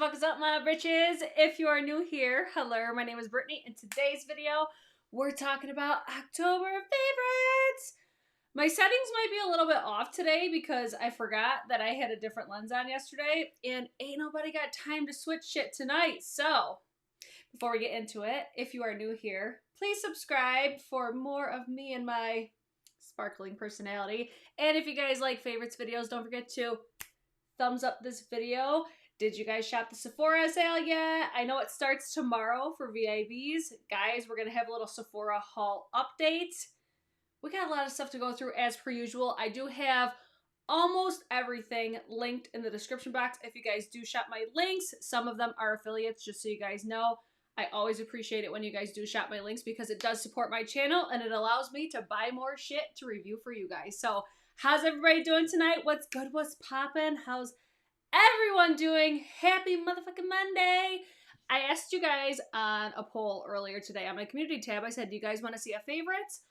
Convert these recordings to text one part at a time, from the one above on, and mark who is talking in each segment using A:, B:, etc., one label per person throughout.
A: fuck is up, my bitches? If you are new here, hello, my name is Brittany. In today's video, we're talking about October favorites. My settings might be a little bit off today because I forgot that I had a different lens on yesterday, and ain't nobody got time to switch shit tonight. So, before we get into it, if you are new here, please subscribe for more of me and my sparkling personality. And if you guys like favorites videos, don't forget to thumbs up this video. Did you guys shop the Sephora sale yet? I know it starts tomorrow for VIBs. Guys, we're going to have a little Sephora haul update. We got a lot of stuff to go through as per usual. I do have almost everything linked in the description box. If you guys do shop my links, some of them are affiliates, just so you guys know. I always appreciate it when you guys do shop my links because it does support my channel and it allows me to buy more shit to review for you guys. So, how's everybody doing tonight? What's good? What's poppin'? How's everyone doing? Happy motherfucking Monday! I asked you guys on a poll earlier today on my community tab. I said, do you guys want to see a favorites?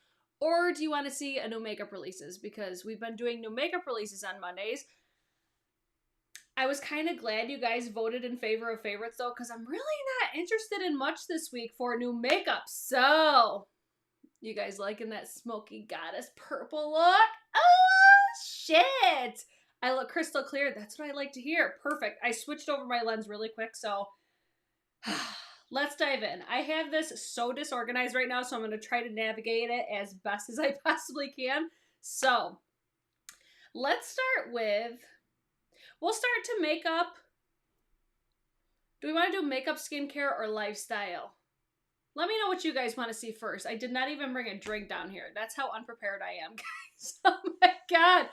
A: Or do you want to see a new makeup releases? Because we've been doing new makeup releases on Mondays. I was kind of glad you guys voted in favor of favorites though, because I'm really not interested in much this week for new makeup. So, you guys liking that smoky goddess purple look? Oh, shit! I look crystal clear. That's what I like to hear. Perfect. I switched over my lens really quick, so let's dive in. I have this so disorganized right now, so I'm going to try to navigate it as best as I possibly can. So, let's start with, we'll start to makeup. Do we want to do makeup, skincare, or lifestyle? Let me know what you guys want to see first. I did not even bring a drink down here. That's how unprepared I am, guys. Oh my god.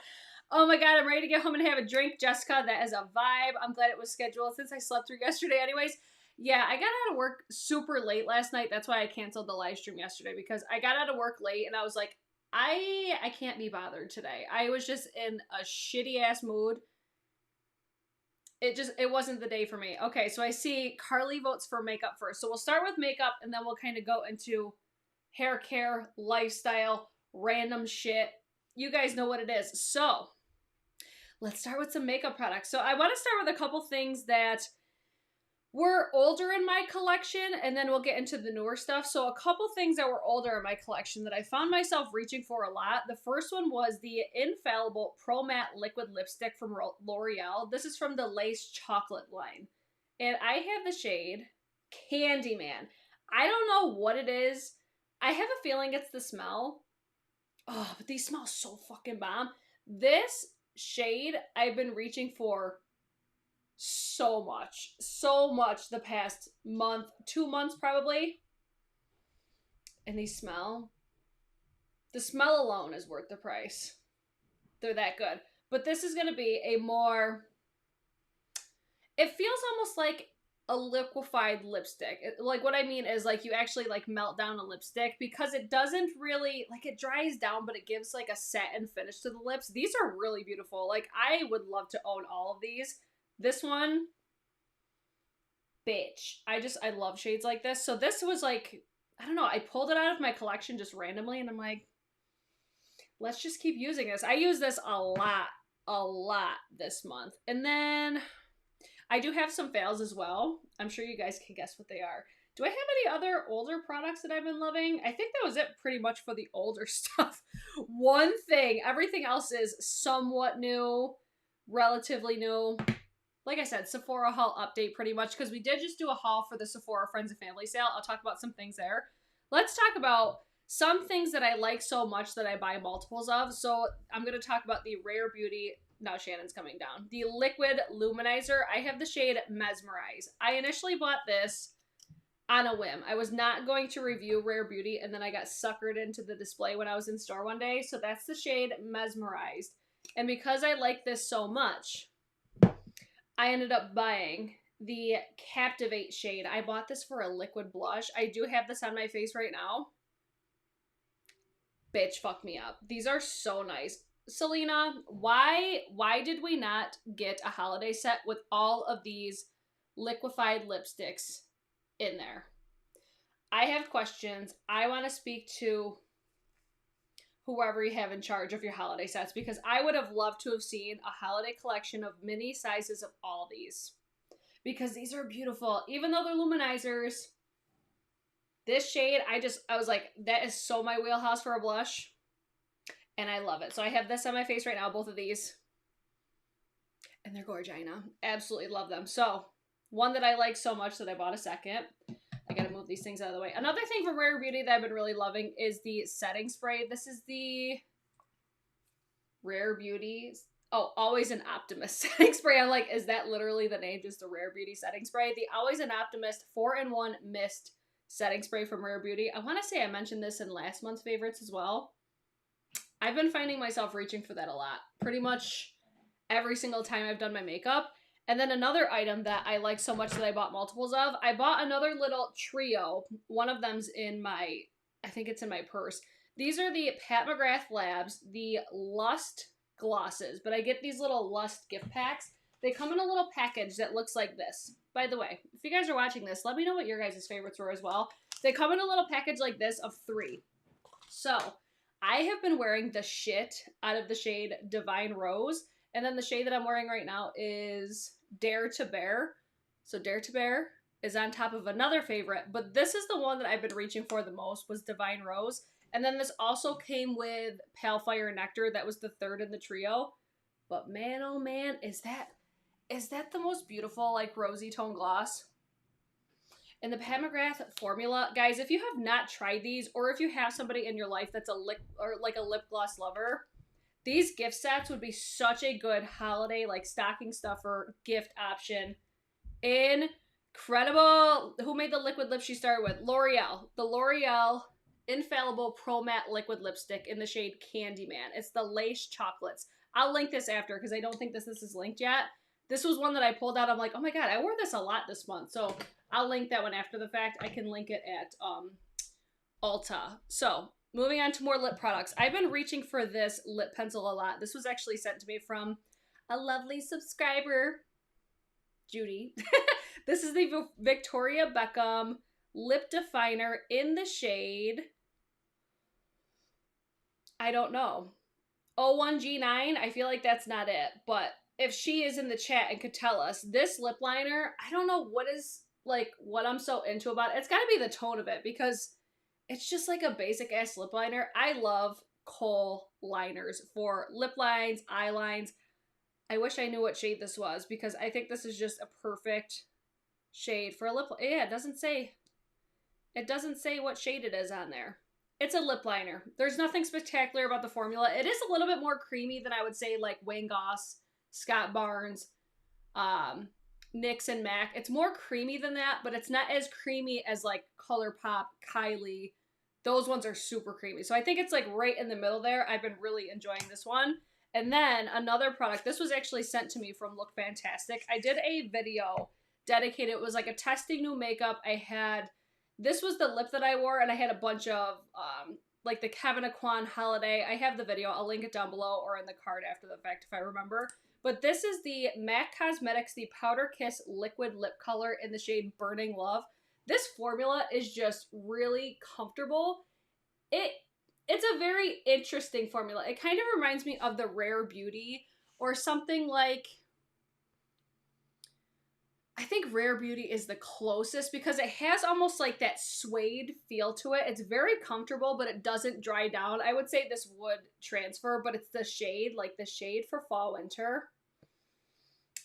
A: Oh my god, I'm ready to get home and have a drink. Jessica, that is a vibe. I'm glad it was scheduled since I slept through yesterday anyways. Yeah, I got out of work super late last night. That's why I canceled the live stream yesterday, because I got out of work late and I was like, I can't be bothered today. I was just in a shitty ass mood. It wasn't the day for me. Okay, so I see Carly votes for makeup first. So we'll start with makeup and then we'll kind of go into hair care, lifestyle, random shit. You guys know what it is. So, let's start with some makeup products. So I want to start with a couple things that were older in my collection, and then we'll get into the newer stuff. So a couple things that were older in my collection that I found myself reaching for a lot. The first one was the Infallible Pro Matte Liquid Lipstick from L'Oreal. This is from the Lace Chocolate line. And I have the shade Candyman. I don't know what it is. I have a feeling it's the smell. Oh, but these smell so fucking bomb. This shade I've been reaching for so much the past month, 2 months probably. And these smell. The smell alone is worth the price. They're that good. But this is going to be a more, it feels almost like a liquefied lipstick. Like what I mean is like you actually like melt down a lipstick, because it doesn't really, like it dries down, but it gives like a satin finish to the lips. These are really beautiful. Like I would love to own all of these. This one, bitch. I love shades like this. So this was like, I don't know, I pulled it out of my collection just randomly and I'm like, let's just keep using this. I use this a lot this month. And then I do have some fails as well. I'm sure you guys can guess what they are. Do I have any other older products that I've been loving? I think that was it pretty much for the older stuff. One thing. Everything else is somewhat new, relatively new. Like I said, Sephora haul update pretty much, because we did just do a haul for the Sephora Friends and Family sale. I'll talk about some things there. Let's talk about some things that I like so much that I buy multiples of. So I'm going to talk about the Rare Beauty. Now Shannon's coming down. The Liquid Luminizer. I have the shade Mesmerize. I initially bought this on a whim. I was not going to review Rare Beauty, and then I got suckered into the display when I was in store one day. So that's the shade Mesmerized. And because I like this so much, I ended up buying the Captivate shade. I bought this for a liquid blush. I do have this on my face right now. Bitch, fuck me up. These are so nice. Selena, why did we not get a holiday set with all of these liquefied lipsticks in there? I have questions. I want to speak to whoever you have in charge of your holiday sets, because I would have loved to have seen a holiday collection of mini sizes of all these. because these are beautiful. Even though they're luminizers, this shade, I was like, that is so my wheelhouse for a blush. And I love it. So I have this on my face right now, both of these. And they're gorgina. Absolutely love them. So, one that I like so much that I bought a second. I gotta move these things out of the way. Another thing from Rare Beauty that I've been really loving is the setting spray. This is the Rare Beauty. Oh, Always an Optimist setting spray. I'm like, is that literally the name? Just the Rare Beauty setting spray? The Always an Optimist 4-in-1 Mist setting spray from Rare Beauty. I want to say I mentioned this in last month's favorites as well. I've been finding myself reaching for that a lot. Pretty much every single time I've done my makeup. And then another item that I like so much that I bought multiples of, I bought another little trio. One of them's in my, I think it's in my purse. These are the Pat McGrath Labs, the Lust glosses, but I get these little Lust gift packs. They come in a little package that looks like this. By the way, if you guys are watching this, let me know what your guys' favorites were as well. They come in a little package like this of 3. So, I have been wearing the shit out of the shade Divine Rose. And then the shade that I'm wearing right now is Dare to Bear. So Dare to Bear is on top of another favorite. But this is the one that I've been reaching for the most, was Divine Rose. And then this also came with Pale Fire Nectar. That was the third in the trio. But man, oh man, is that the most beautiful, like, rosy tone gloss? And the Pat McGrath formula, guys, if you have not tried these, or if you have somebody in your life that's a lip gloss lover, these gift sets would be such a good holiday, like, stocking stuffer gift option. Incredible. Who made the liquid lip she started with? L'Oreal. The L'Oreal Infallible Pro Matte Liquid Lipstick in the shade Candyman. It's the Lace Chocolates. I'll link this after because I don't think this is linked yet. This was one that I pulled out. I'm like, oh my god, I wore this a lot this month. So I'll link that one after the fact. I can link it at Ulta. So moving on to more lip products. I've been reaching for this lip pencil a lot. This was actually sent to me from a lovely subscriber, Judy. This is the Victoria Beckham Lip Definer in the shade, I don't know, 01G9. I feel like that's not it, but if she is in the chat and could tell us, this lip liner, I don't know what I'm so into about it. It's gotta be the tone of it, because it's just like a basic ass lip liner. I love kohl liners for lip lines, eye lines. I wish I knew what shade this was, because I think this is just a perfect shade for a lip. Yeah, it doesn't say what shade it is on there. It's a lip liner. There's nothing spectacular about the formula. It is a little bit more creamy than I would say like Wayne Goss, Scott Barnes, NYX and MAC. It's more creamy than that, but it's not as creamy as like ColourPop, Kylie. Those ones are super creamy. So I think it's like right in the middle there. I've been really enjoying this one. And then another product. This was actually sent to me from Look Fantastic. I did a video dedicated. It was like a testing new makeup. This was the lip that I wore, and I had a bunch of like the Kevin Aquan Holiday. I have the video. I'll link it down below or in the card after the fact if I remember. But this is the MAC Cosmetics, the Powder Kiss Liquid Lip Color in the shade Burning Love. This formula is just really comfortable. It's a very interesting formula. It kind of reminds me of the Rare Beauty or something like, I think Rare Beauty is the closest because it has almost like that suede feel to it. It's very comfortable, but it doesn't dry down. I would say this would transfer, but it's the shade, like the shade for fall winter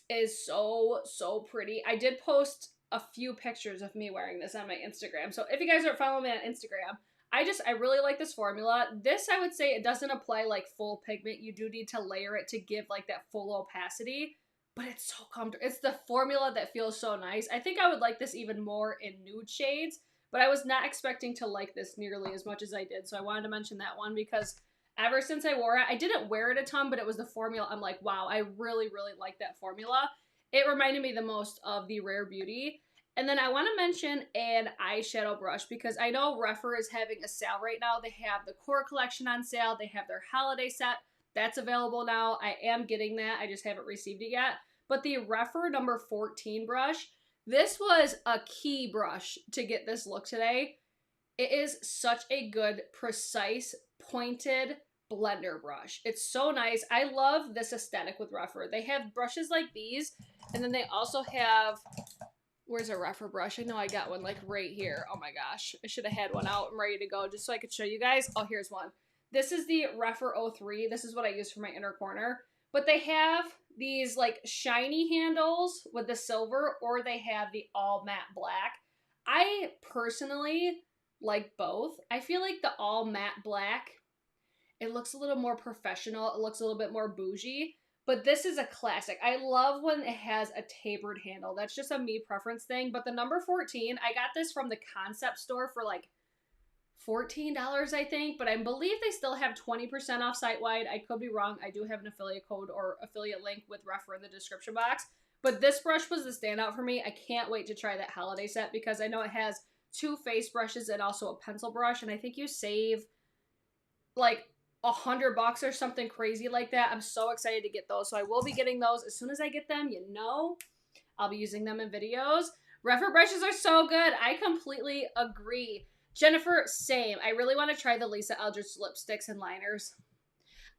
A: is so, so pretty. I did post a few pictures of me wearing this on my Instagram. So if you guys aren't following me on Instagram, I really like this formula. This, I would say, it doesn't apply like full pigment. You do need to layer it to give like that full opacity. But it's so comfortable. It's the formula that feels so nice. I think I would like this even more in nude shades, but I was not expecting to like this nearly as much as I did. So I wanted to mention that one because ever since I wore it, I didn't wear it a ton, but it was the formula. I'm like, wow, I really, really like that formula. It reminded me the most of the Rare Beauty. And then I want to mention an eyeshadow brush because I know Rephr is having a sale right now. They have the core collection on sale. They have their holiday set. That's available now. I am getting that. I just haven't received it yet. But the Rephr number 14 brush, this was a key brush to get this look today. It is such a good, precise, pointed blender brush. It's so nice. I love this aesthetic with Rephr. They have brushes like these, and then they also have Where's a rougher brush? I know I got one like right here. Oh my gosh. I should have had one out and ready to go just so I could show you guys. Oh, here's one. This is the Refer 03. This is what I use for my inner corner. But they have these like shiny handles with the silver, or they have the all matte black. I personally like both. I feel like the all matte black, it looks a little more professional. It looks a little bit more bougie. But this is a classic. I love when it has a tapered handle. That's just a me preference thing. But the number 14, I got this from the concept store for like $14, I think. But I believe they still have 20% off site-wide. I could be wrong. I do have an affiliate code or affiliate link with Refer in the description box. But this brush was the standout for me. I can't wait to try that holiday set because I know it has 2 face brushes and also a pencil brush. And I think you save like $100 or something crazy like that. I'm so excited to get those. So I will be getting those as soon as I get them. You know, I'll be using them in videos. Refer brushes are so good. I completely agree. Jennifer, same. I really want to try the Lisa Eldridge lipsticks and liners.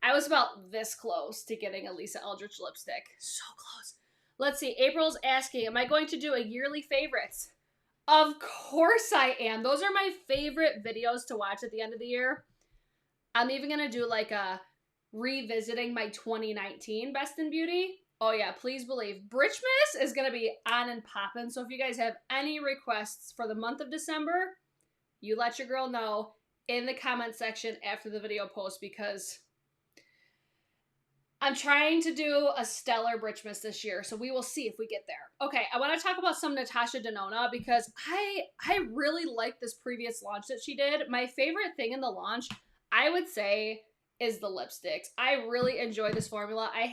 A: I was about this close to getting a Lisa Eldridge lipstick. So close. Let's see. April's asking, am I going to do a yearly favorites? Of course I am. Those are my favorite videos to watch at the end of the year. I'm even going to do like a revisiting my 2019 Best in Beauty. Oh yeah, please believe. BRITCHES is going to be on and popping. So if you guys have any requests for the month of December, you let your girl know in the comment section after the video post because I'm trying to do a stellar BRITCHES this year. So we will see if we get there. Okay, I want to talk about some Natasha Denona because I really like this previous launch that she did. My favorite thing in the launch, I would say, is the lipsticks. I really enjoy this formula. I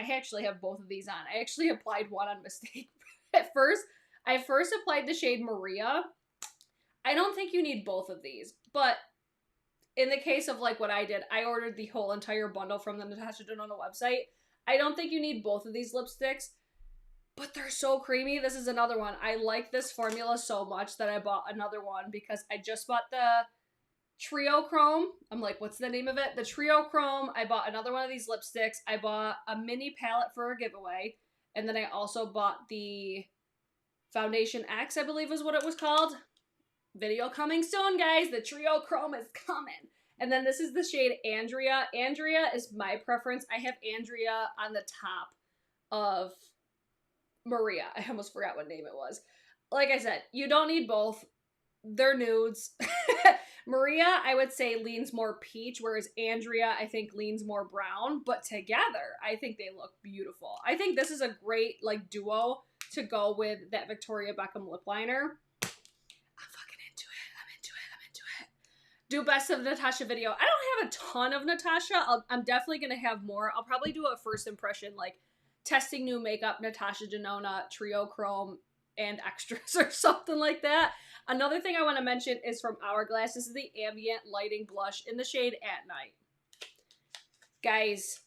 A: actually have both of these on. I actually applied one on mistake. I first applied the shade Maria. I don't think you need both of these, but in the case of like what I did, I ordered the whole entire bundle from the Natasha Denona website. I don't think you need both of these lipsticks, but they're so creamy. This is another one. I like this formula so much that I bought another one because I just bought the Trio Chrome. I'm like, what's the name of it? The Trio Chrome. I bought another one of these lipsticks. I bought a mini palette for a giveaway. And then I also bought the Foundation X, I believe is what it was called. Video coming soon, guys. The Trio Chrome is coming. And then this is the shade Andrea. Andrea is my preference. I have Andrea on the top of Maria. I almost forgot what name it was. Like I said, you don't need both. They're nudes. Maria, I would say, leans more peach, whereas Andrea, I think, leans more brown. But together, I think they look beautiful. I think this is a great, like, duo to go with that Victoria Beckham lip liner. I'm fucking into it. I'm into it. Do best of Natasha video. I don't have a ton of Natasha. I'm definitely going to have more. I'll probably do a first impression, like, testing new makeup, Natasha Denona, Trio Chrome, and extras or something like that. Another thing I want to mention is from Hourglass. This is the Ambient Lighting Blush in the shade At Night. Guys,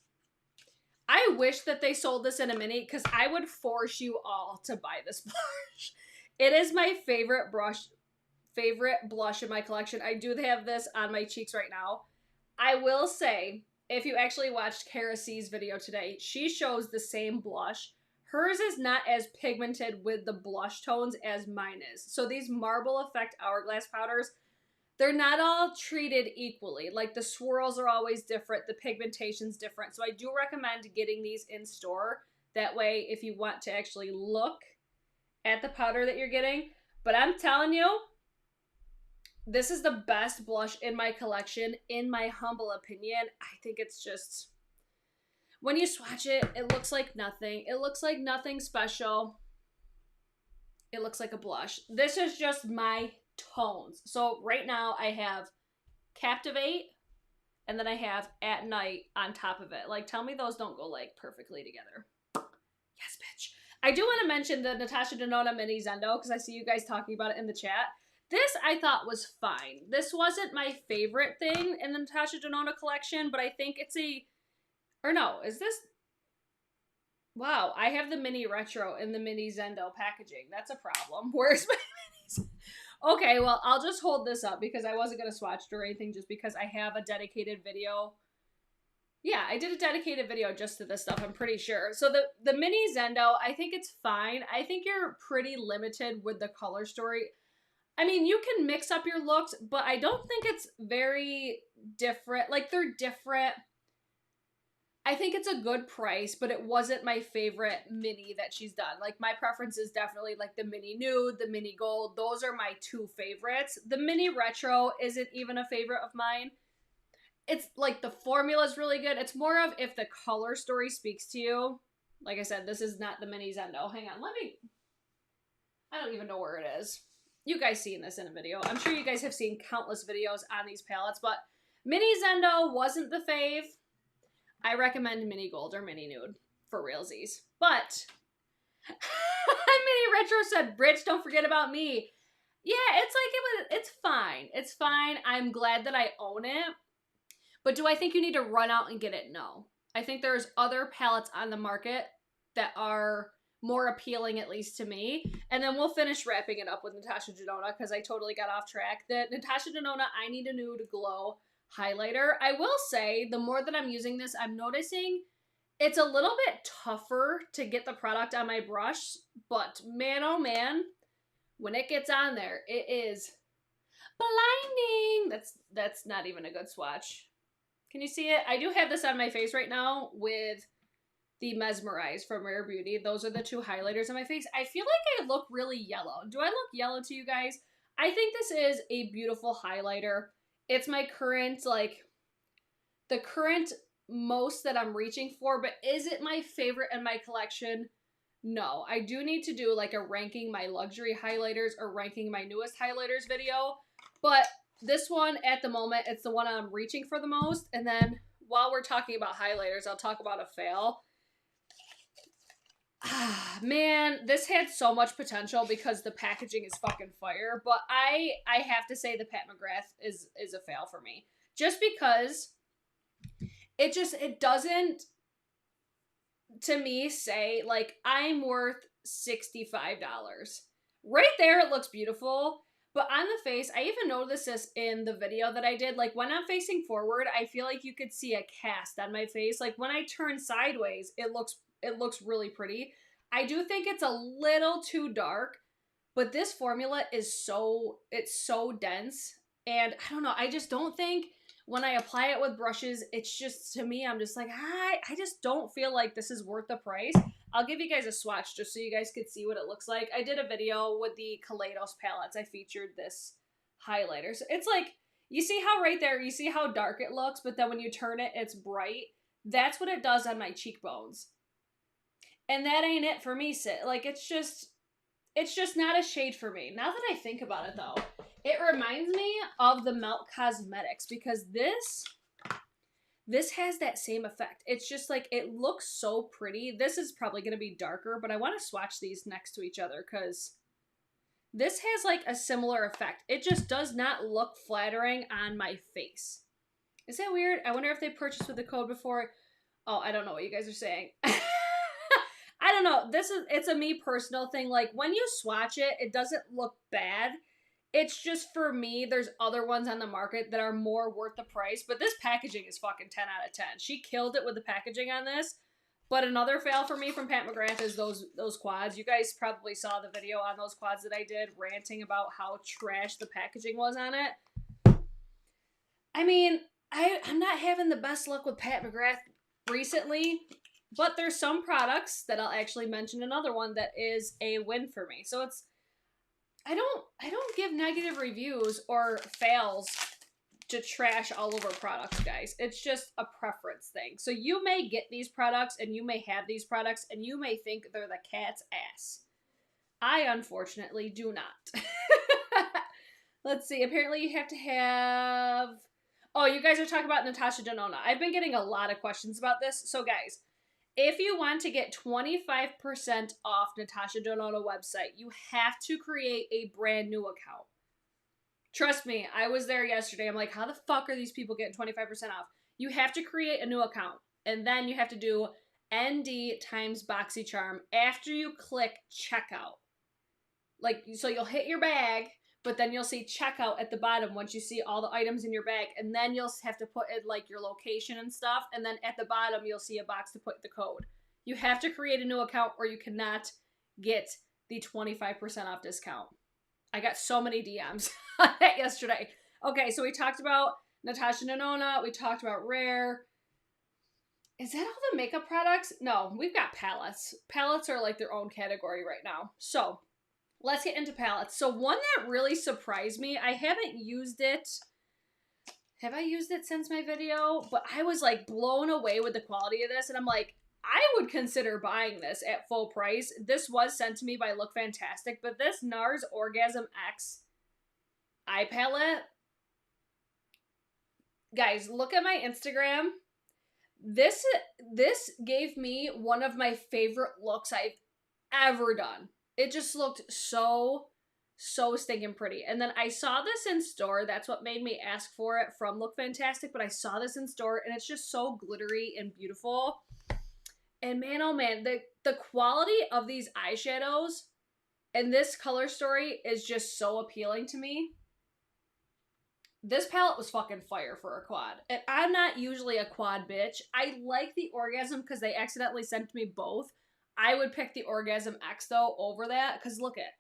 A: I wish that they sold this in a mini because I would force you all to buy this blush. It is my favorite blush in my collection. I do have this on my cheeks right now. I will say, if you actually watched Kara C's video today, she shows the same blush. Hers is not as pigmented with the blush tones as mine is. So these Marble Effect Hourglass powders, they're not all treated equally. Like the swirls are always different. The pigmentation's different. So I do recommend getting these in store. That way, if you want to actually look at the powder that you're getting. But I'm telling you, this is the best blush in my collection, in my humble opinion. I think it's just... when you swatch it, it looks like nothing. It looks like nothing special. It looks like a blush. This is just my tones. So right now I have Captivate, and then I have At Night on top of it. Like, tell me those don't go, like, perfectly together. Yes, bitch. I do want to mention the Natasha Denona Mini Zendo, because I see you guys talking about it in the chat. This I thought was fine. This wasn't my favorite thing in the Natasha Denona collection, but I think it's a... or no, is this... wow, I have the Mini Retro in the Mini Zendo packaging. That's a problem. Where's my minis? Okay, well, I'll just hold this up because I wasn't going to swatch it or anything just because I have a dedicated video Yeah, I did a dedicated video just to this stuff, I'm pretty sure. So the mini Zendo, I think it's fine. I think you're pretty limited with the color story. I mean, you can mix up your looks, but I don't think it's very different. Like, they're different. I think it's a good price, but it wasn't my favorite mini that she's done. Like, my preference is definitely like the mini nude, the mini gold. Those are my two favorites. The mini retro isn't even a favorite of mine. It's like the formula is really good. It's more of if the color story speaks to you. Like I said, this is not the mini Zendo. Hang on, I don't even know where it is. You guys seen this in a video. I'm sure you guys have seen countless videos on these palettes, but mini Zendo wasn't the fave. I recommend mini gold or mini nude for realsies. But mini retro said, "Britch, don't forget about me." Yeah, it's fine. It's fine. I'm glad that I own it. But do I think you need to run out and get it? No. I think there's other palettes on the market that are more appealing, at least to me. And then we'll finish wrapping it up with Natasha Denona because I totally got off track. The Natasha Denona I Need a Nude Glow highlighter. I will say, the more that I'm using this, I'm noticing it's a little bit tougher to get the product on my brush. But man, oh man, when it gets on there, it is blinding. That's not even a good swatch. Can you see it? I do have this on my face right now with the Mesmerize from Rare Beauty. Those are the two highlighters on my face. I feel like I look really yellow. Do I look yellow to you guys? I think this is a beautiful highlighter. It's my current, like, the current most that I'm reaching for, but is it my favorite in my collection? No. I do need to do, like, a ranking my luxury highlighters or ranking my newest highlighters video, but this one, at the moment, it's the one I'm reaching for the most. And then, while we're talking about highlighters, I'll talk about a fail. Man, this had so much potential because the packaging is fucking fire. But I have to say the Pat McGrath is a fail for me. Just because it doesn't, to me, say, like, I'm worth $65. Right there, it looks beautiful. But on the face, I even noticed this in the video that I did. Like, when I'm facing forward, I feel like you could see a cast on my face. Like, when I turn sideways, it looks really pretty. I do think it's a little too dark, but this formula is so dense. And I don't know, I just don't think when I apply it with brushes, it's just, to me, I'm just like, I just don't feel like this is worth the price. I'll give you guys a swatch just so you guys could see what it looks like. I did a video with the Kaleidos Palettes. I featured this highlighter. So it's like, you see how right there, you see how dark it looks, but then when you turn it, it's bright. That's what it does on my cheekbones. And that ain't it for me, Sid. Like, it's just not a shade for me. Now that I think about it, though, it reminds me of the Melt Cosmetics because this has that same effect. It's just like, it looks so pretty. This is probably going to be darker, but I want to swatch these next to each other because this has like a similar effect. It just does not look flattering on my face. Is that weird? I wonder if they purchased with the code before. Oh, I don't know what you guys are saying. I don't know. It's a me personal thing. Like, when you swatch it, it doesn't look bad. It's just, for me, there's other ones on the market that are more worth the price. But this packaging is fucking 10 out of 10. She killed it with the packaging on this. But another fail for me from Pat McGrath is those quads. You guys probably saw the video on those quads that I did, ranting about how trash the packaging was on it. I mean, I'm not having the best luck with Pat McGrath recently. But there's some products that I'll actually mention another one that is a win for me. So it's, I don't give negative reviews or fails to trash all over products, guys. It's just a preference thing. So you may get these products and you may have these products and you may think they're the cat's ass. I unfortunately do not. Let's see. Apparently you have to have, oh, you guys are talking about Natasha Denona. I've been getting a lot of questions about this. So guys, if you want to get 25% off Natasha Denona website, you have to create a brand new account. Trust me, I was there yesterday. I'm like, how the fuck are these people getting 25% off? You have to create a new account. And then you have to do ND times BoxyCharm after you click checkout. Like, so you'll hit your bag, but then you'll see checkout at the bottom once you see all the items in your bag, and then you'll have to put in like your location and stuff, and then at the bottom you'll see a box to put the code. You have to create a new account or you cannot get the 25% off discount. I got so many DMs on that yesterday. Okay, so we talked about Natasha Denona, we talked about Rare. Is that all the makeup products? No, we've got palettes. Palettes are like their own category right now. So let's get into palettes. So one that really surprised me, I haven't used it. Have I used it since my video? But I was like blown away with the quality of this. And I'm like, I would consider buying this at full price. This was sent to me by Look Fantastic. But this Nars Orgasmx eye palette. Guys, look at my Instagram. This gave me one of my favorite looks I've ever done. It just looked so stinking pretty. And then I saw this in store. That's what made me ask for it from Look Fantastic. But I saw this in store and it's just so glittery and beautiful. And man, oh man, the quality of these eyeshadows and this color story is just so appealing to me. This palette was fucking fire for a quad. And I'm not usually a quad bitch. I like the Orgasm because they accidentally sent me both. I would pick the Orgasmx though over that because look at.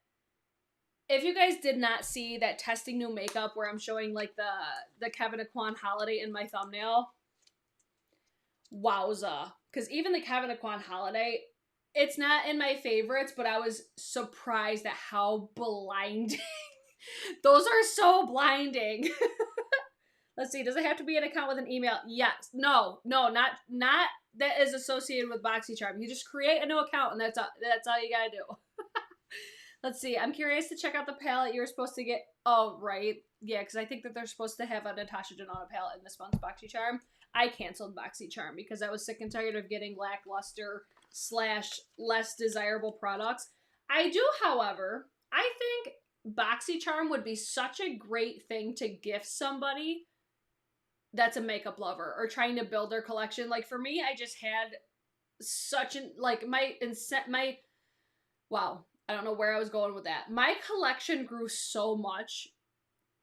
A: If you guys did not see that testing new makeup where I'm showing like the Kevin Aquan holiday in my thumbnail. Wowza. Because even the Kevin Aquan holiday, it's not in my favorites, but I was surprised at how blinding. Those are so blinding. Let's see. Does it have to be an account with an email? Yes. No, not that is associated with BoxyCharm. You just create a new account and that's all you gotta do. Let's see. I'm curious to check out the palette you're supposed to get. Oh, right. Yeah, because I think that they're supposed to have a Natasha Denona palette in this month's BoxyCharm. I canceled BoxyCharm because I was sick and tired of getting lackluster / less desirable products. I do, however, I think BoxyCharm would be such a great thing to gift somebody that's a makeup lover or trying to build their collection. Like for me, I just had such an, like wow, I don't know where I was going with that. My collection grew so much.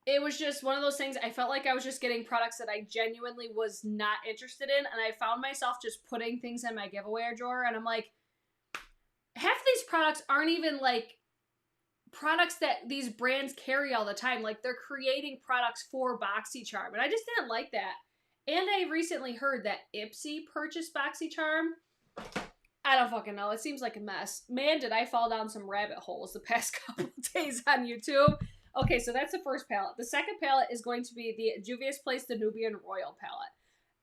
A: It was just one of those things. I felt like I was just getting products that I genuinely was not interested in. And I found myself just putting things in my giveaway drawer. And I'm like, half of these products aren't even like products that these brands carry all the time. Like they're creating products for BoxyCharm. And I just didn't like that. And I recently heard that Ipsy purchased BoxyCharm. I don't fucking know. It seems like a mess. Man, did I fall down some rabbit holes the past couple of days on YouTube. Okay, so that's the first palette. The second palette is going to be the Juvia's Place, the Nubian Royal palette.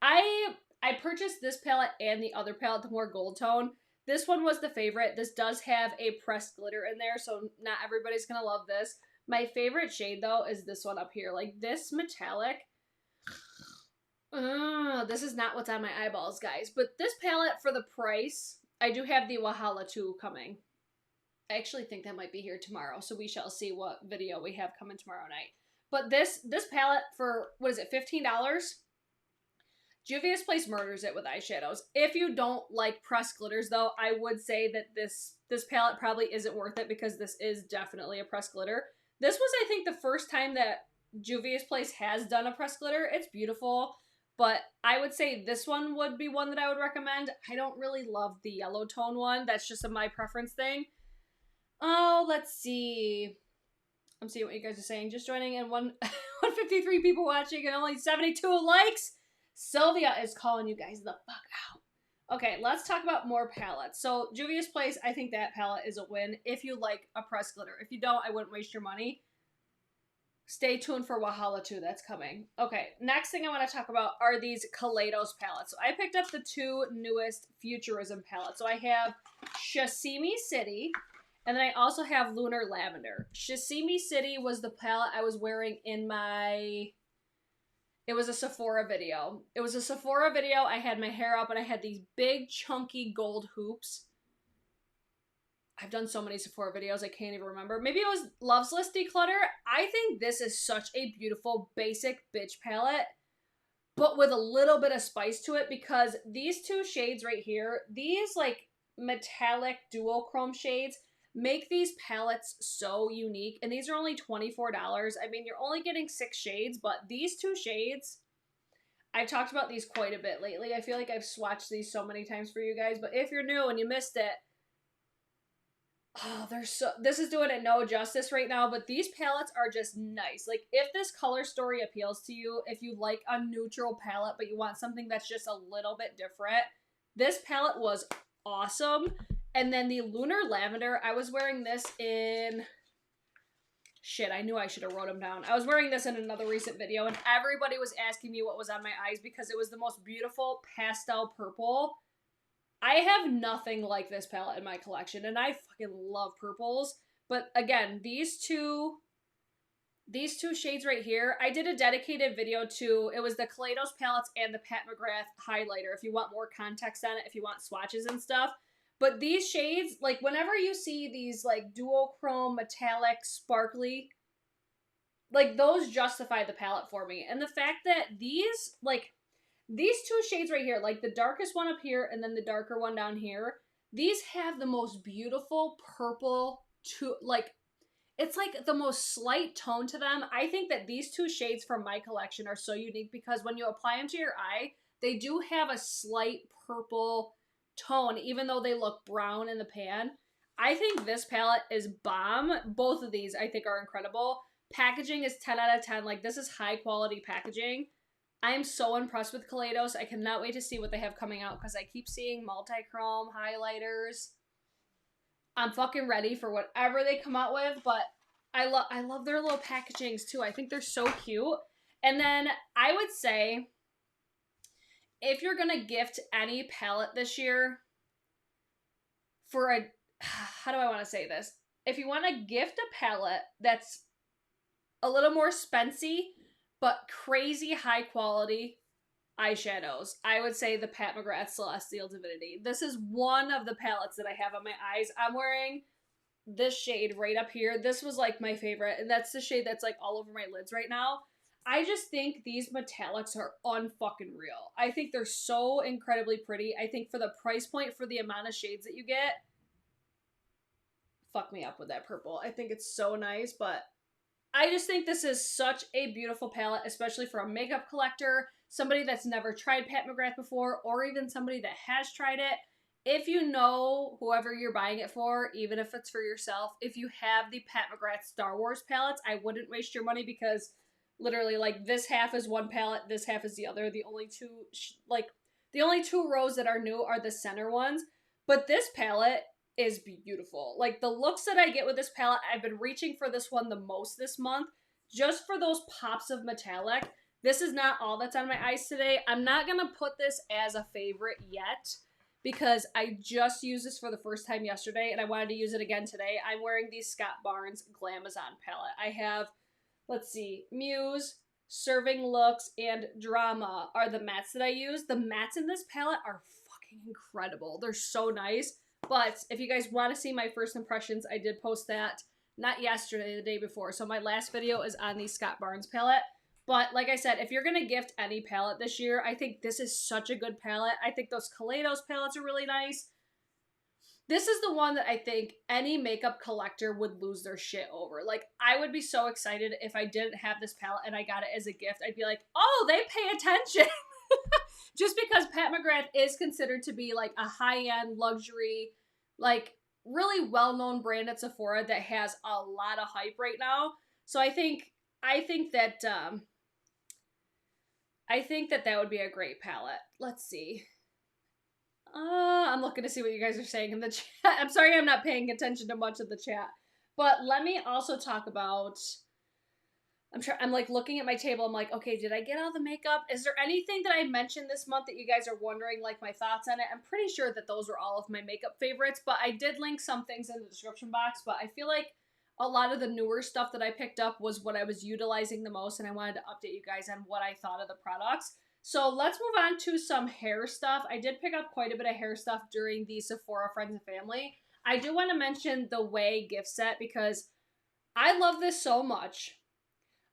A: I purchased this palette and the other palette, the more gold tone. This one was the favorite. This does have a pressed glitter in there, so not everybody's going to love this. My favorite shade, though, is this one up here. Like, this metallic. This is not what's on my eyeballs, guys. But this palette, for the price, I do have the Wahala 2 coming. I actually think that might be here tomorrow, so we shall see what video we have coming tomorrow night. But this palette for, what is it, $15? Juvia's Place murders it with eyeshadows. If you don't like pressed glitters, though, I would say that this palette probably isn't worth it because this is definitely a pressed glitter. This was, I think, the first time that Juvia's Place has done a pressed glitter. It's beautiful, but I would say this one would be one that I would recommend. I don't really love the yellow tone one. That's just a my preference thing. Oh, let's see. I'm seeing what you guys are saying. Just joining in 153 people watching and only 72 likes. Sylvia is calling you guys the fuck out. Okay, let's talk about more palettes. So, Juvia's Place, I think that palette is a win if you like a pressed glitter. If you don't, I wouldn't waste your money. Stay tuned for Wahala 2, that's coming. Okay, next thing I want to talk about are these Kaleidos palettes. So, I picked up the two newest Futurism palettes. So, I have Sashimi City. And then I also have Lunar Lavender. Sashimi City was the palette I was wearing in my... It was a Sephora video. It was a Sephora video. I had my hair up and I had these big chunky gold hoops. I've done so many Sephora videos I can't even remember. Maybe it was Love's List Declutter. I think this is such a beautiful basic bitch palette, but with a little bit of spice to it because these two shades right here, these like metallic duochrome shades, make these palettes so unique. And these are only $24. I mean, you're only getting 6 shades, but these 2 shades, I've talked about these quite a bit lately. I feel like I've swatched these so many times for you guys, but if you're new and you missed it, oh, this is doing it no justice right now, but these palettes are just nice. Like, if this color story appeals to you, if you like a neutral palette, but you want something that's just a little bit different, this palette was awesome. And then the Lunar Lavender, I was wearing this in... Shit, I knew I should have wrote them down. I was wearing this in another recent video, and everybody was asking me what was on my eyes because it was the most beautiful pastel purple. I have nothing like this palette in my collection, and I fucking love purples. But again, these two shades right here, I did a dedicated video to, it was the Kaleidos Palettes and the Pat McGrath highlighter, if you want more context on it, if you want swatches and stuff. But these shades, like, whenever you see these, like, duochrome, metallic, sparkly, like, those justify the palette for me. And the fact that these, like, these 2 shades right here, like the darkest one up here and then the darker one down here, these have the most beautiful purple, like, it's like the most slight tone to them. I think that these 2 shades from my collection are so unique because when you apply them to your eye, they do have a slight purple tone, even though they look brown in the pan. I think this palette is bomb. Both of these I think are incredible. Packaging is 10 out of 10. Like, this is high quality packaging. I am so impressed with Kaleidos. I cannot wait to see what they have coming out because I keep seeing multi-chrome highlighters. I'm fucking ready for whatever they come out with, but I love their little packagings too. I think they're so cute. And then I would say, if you're gonna gift any palette this year for a, how do I want to say this? If you want to gift a palette that's a little more spency, but crazy high quality eyeshadows, I would say the Pat McGrath Celestial Divinity. This is one of the palettes that I have on my eyes. I'm wearing this shade right up here. This was like my favorite, and that's the shade that's like all over my lids right now. I just think these metallics are unfucking real. I think they're so incredibly pretty. I think for the price point, for the amount of shades that you get, fuck me up with that purple. I think it's so nice, but I just think this is such a beautiful palette, especially for a makeup collector, somebody that's never tried Pat McGrath before, or even somebody that has tried it. If you know whoever you're buying it for, even if it's for yourself, if you have the Pat McGrath Star Wars palettes, I wouldn't waste your money because literally, like, this half is one palette, this half is the other. The only two rows that are new are the center ones. But this palette is beautiful. Like, the looks that I get with this palette, I've been reaching for this one the most this month, just for those pops of metallic. This is not all that's on my eyes today. I'm not going to put this as a favorite yet, because I just used this for the first time yesterday, and I wanted to use it again today. I'm wearing the Scott Barnes Glamazon palette. I have, let's see, Muse, Serving Looks, and Drama are the mattes that I use. The mattes in this palette are fucking incredible. They're so nice. But if you guys want to see my first impressions, I did post that, not yesterday, the day before. So my last video is on the Scott Barnes palette. But like I said, if you're going to gift any palette this year, I think this is such a good palette. I think those Kaleidos palettes are really nice. This is the one that I think any makeup collector would lose their shit over. Like, I would be so excited if I didn't have this palette and I got it as a gift. I'd be like, oh, they pay attention. Just because Pat McGrath is considered to be like a high-end luxury, like really well-known brand at Sephora that has a lot of hype right now. So I think that that would be a great palette. Let's see. I'm looking to see what you guys are saying in the chat. I'm sorry I'm not paying attention to much of the chat. But let me also talk about, I'm like looking at my table. I'm like, okay, did I get all the makeup? Is there anything that I mentioned this month that you guys are wondering, like my thoughts on it? I'm pretty sure that those were all of my makeup favorites, but I did link some things in the description box, but I feel like a lot of the newer stuff that I picked up was what I was utilizing the most, and I wanted to update you guys on what I thought of the products. So let's move on to some hair stuff. I did pick up quite a bit of hair stuff during the Sephora Friends and Family. I do want to mention the Way gift set because I love this so much.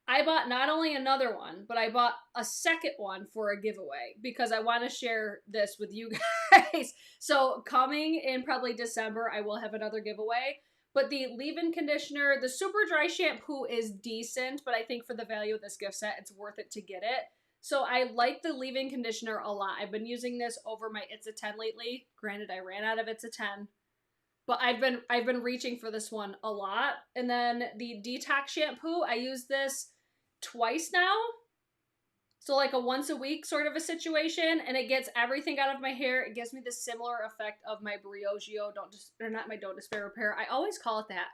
A: I bought not only another one, but I bought a second one for a giveaway because I want to share this with you guys. So coming in probably December, I will have another giveaway. But the leave-in conditioner, the super dry shampoo is decent, but I think for the value of this gift set, it's worth it to get it. So I like the leave-in conditioner a lot. I've been using this over my It's a 10 lately. Granted, I ran out of It's a 10. But I've been reaching for this one a lot. And then the detox shampoo, I use this twice now. So like a once a week sort of a situation, and it gets everything out of my hair. It gives me the similar effect of my Briogeo Don't Despair Repair. I always call it that.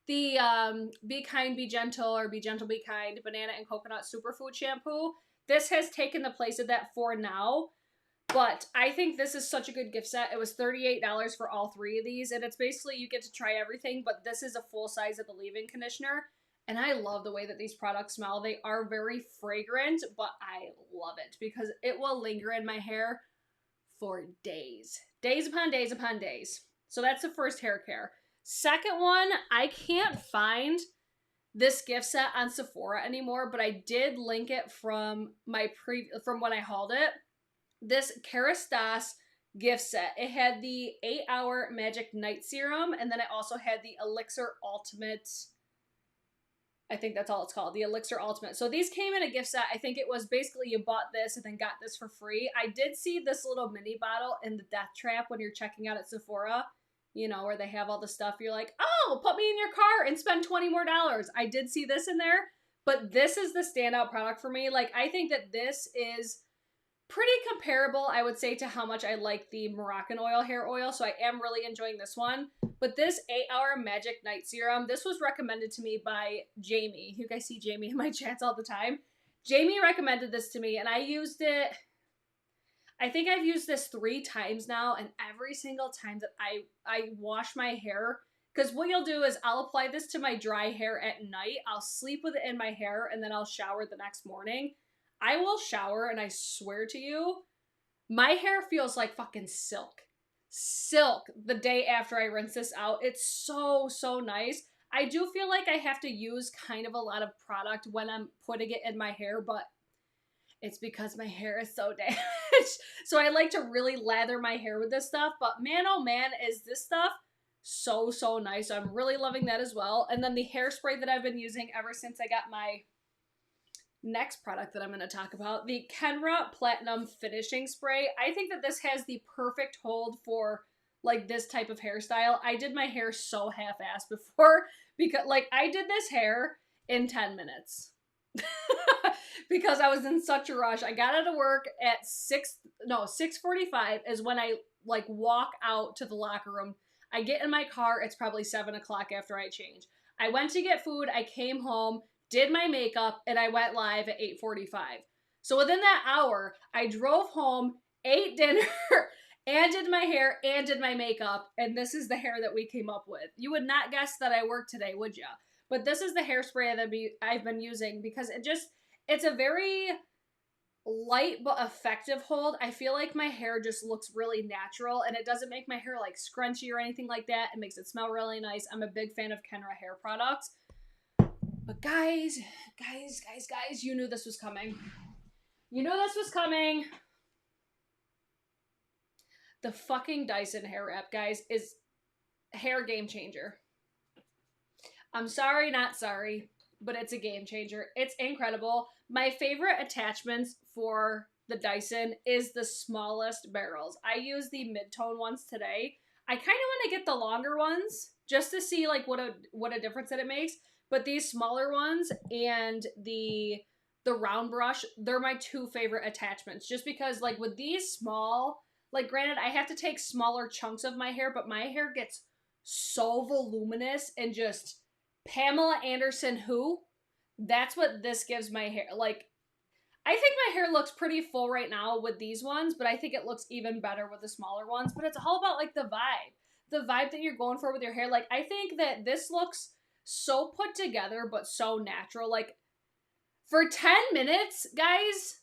A: The Be Kind, Be Gentle, or Be Gentle, Be Kind Banana and Coconut Superfood Shampoo. This has taken the place of that for now. But I think this is such a good gift set. It was $38 for all three of these. And it's basically you get to try everything. But this is a full size of the leave-in conditioner. And I love the way that these products smell. They are very fragrant. But I love it. Because it will linger in my hair for days. Days upon days upon days. So that's the first hair care. Second one, I can't find this gift set on Sephora anymore. But I did link it from from when I hauled it. This Kaleidos gift set. It had the 8-Hour Magic Night Serum, and then it also had the Elixir Ultimate. I think that's all it's called, the Elixir Ultimate. So these came in a gift set. I think it was basically you bought this and then got this for free. I did see this little mini bottle in the Death Trap when you're checking out at Sephora, you know, where they have all the stuff. You're like, oh, put me in your car and spend $20 more. I did see this in there, but this is the standout product for me. Like, I think that this is pretty comparable, I would say, to how much I like the Moroccan oil hair oil. So I am really enjoying this one. But this 8-Hour Magic Night Serum, this was recommended to me by Jamie. You guys see Jamie in my chats all the time. Jamie recommended this to me, and I used it. I think I've used this 3 times now, and every single time that I wash my hair, because what you'll do is I'll apply this to my dry hair at night. I'll sleep with it in my hair, and then I'll shower the next morning. I will shower, and I swear to you, my hair feels like fucking silk. Silk the day after I rinse this out. It's so, so nice. I do feel like I have to use kind of a lot of product when I'm putting it in my hair, but it's because my hair is so damaged. So I like to really lather my hair with this stuff, but man, oh man, is this stuff so, so nice. So I'm really loving that as well. And then the hairspray that I've been using ever since I got my next product that I'm going to talk about, the Kenra Platinum Finishing Spray. I think that this has the perfect hold for like this type of hairstyle. I did my hair so half-assed before because like I did this hair in 10 minutes because I was in such a rush. I got out of work at 6:45 is when I like walk out to the locker room. I get in my car. It's probably 7 o'clock after I change. I went to get food. I came home, did my makeup, and I went live at 8:45. So within that hour, I drove home, ate dinner, and did my hair, and did my makeup, and this is the hair that we came up with. You would not guess that I worked today, would ya? But this is the hairspray that I've been using because it's a very light but effective hold. I feel like my hair just looks really natural, and it doesn't make my hair like scrunchy or anything like that. It makes it smell really nice. I'm a big fan of Kenra hair products. But guys, you knew this was coming. You knew this was coming. The fucking Dyson hair wrap, guys, is hair game changer. I'm sorry, not sorry, but it's a game changer. It's incredible. My favorite attachments for the Dyson is the smallest barrels. I use the mid-tone ones today. I kind of want to get the longer ones just to see like what a difference that it makes. But these smaller ones and the round brush, they're my 2 favorite attachments. Just because like with these small, like granted I have to take smaller chunks of my hair, but my hair gets so voluminous and just Pamela Anderson who? That's what this gives my hair. Like, I think my hair looks pretty full right now with these ones, but I think it looks even better with the smaller ones. But it's all about like the vibe that you're going for with your hair. Like, I think that this looks so put together, but so natural. Like, for 10 minutes, guys,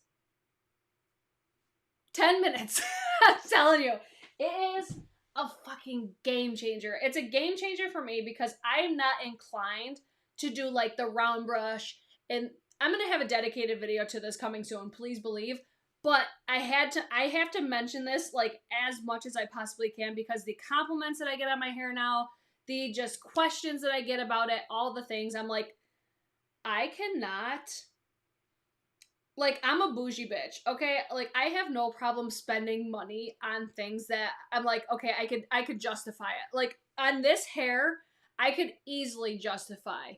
A: 10 minutes, I'm telling you, it is a fucking game changer. It's a game changer for me because I'm not inclined to do like the round brush, and I'm going to have a dedicated video to this coming soon, please believe. But I have to mention this like as much as I possibly can because the compliments that I get on my hair now, the just questions that I get about it, all the things. I'm like, I cannot, like, I'm a bougie bitch, okay? Like, I have no problem spending money on things that I'm like, okay, I could justify it. Like, on this hair, I could easily justify.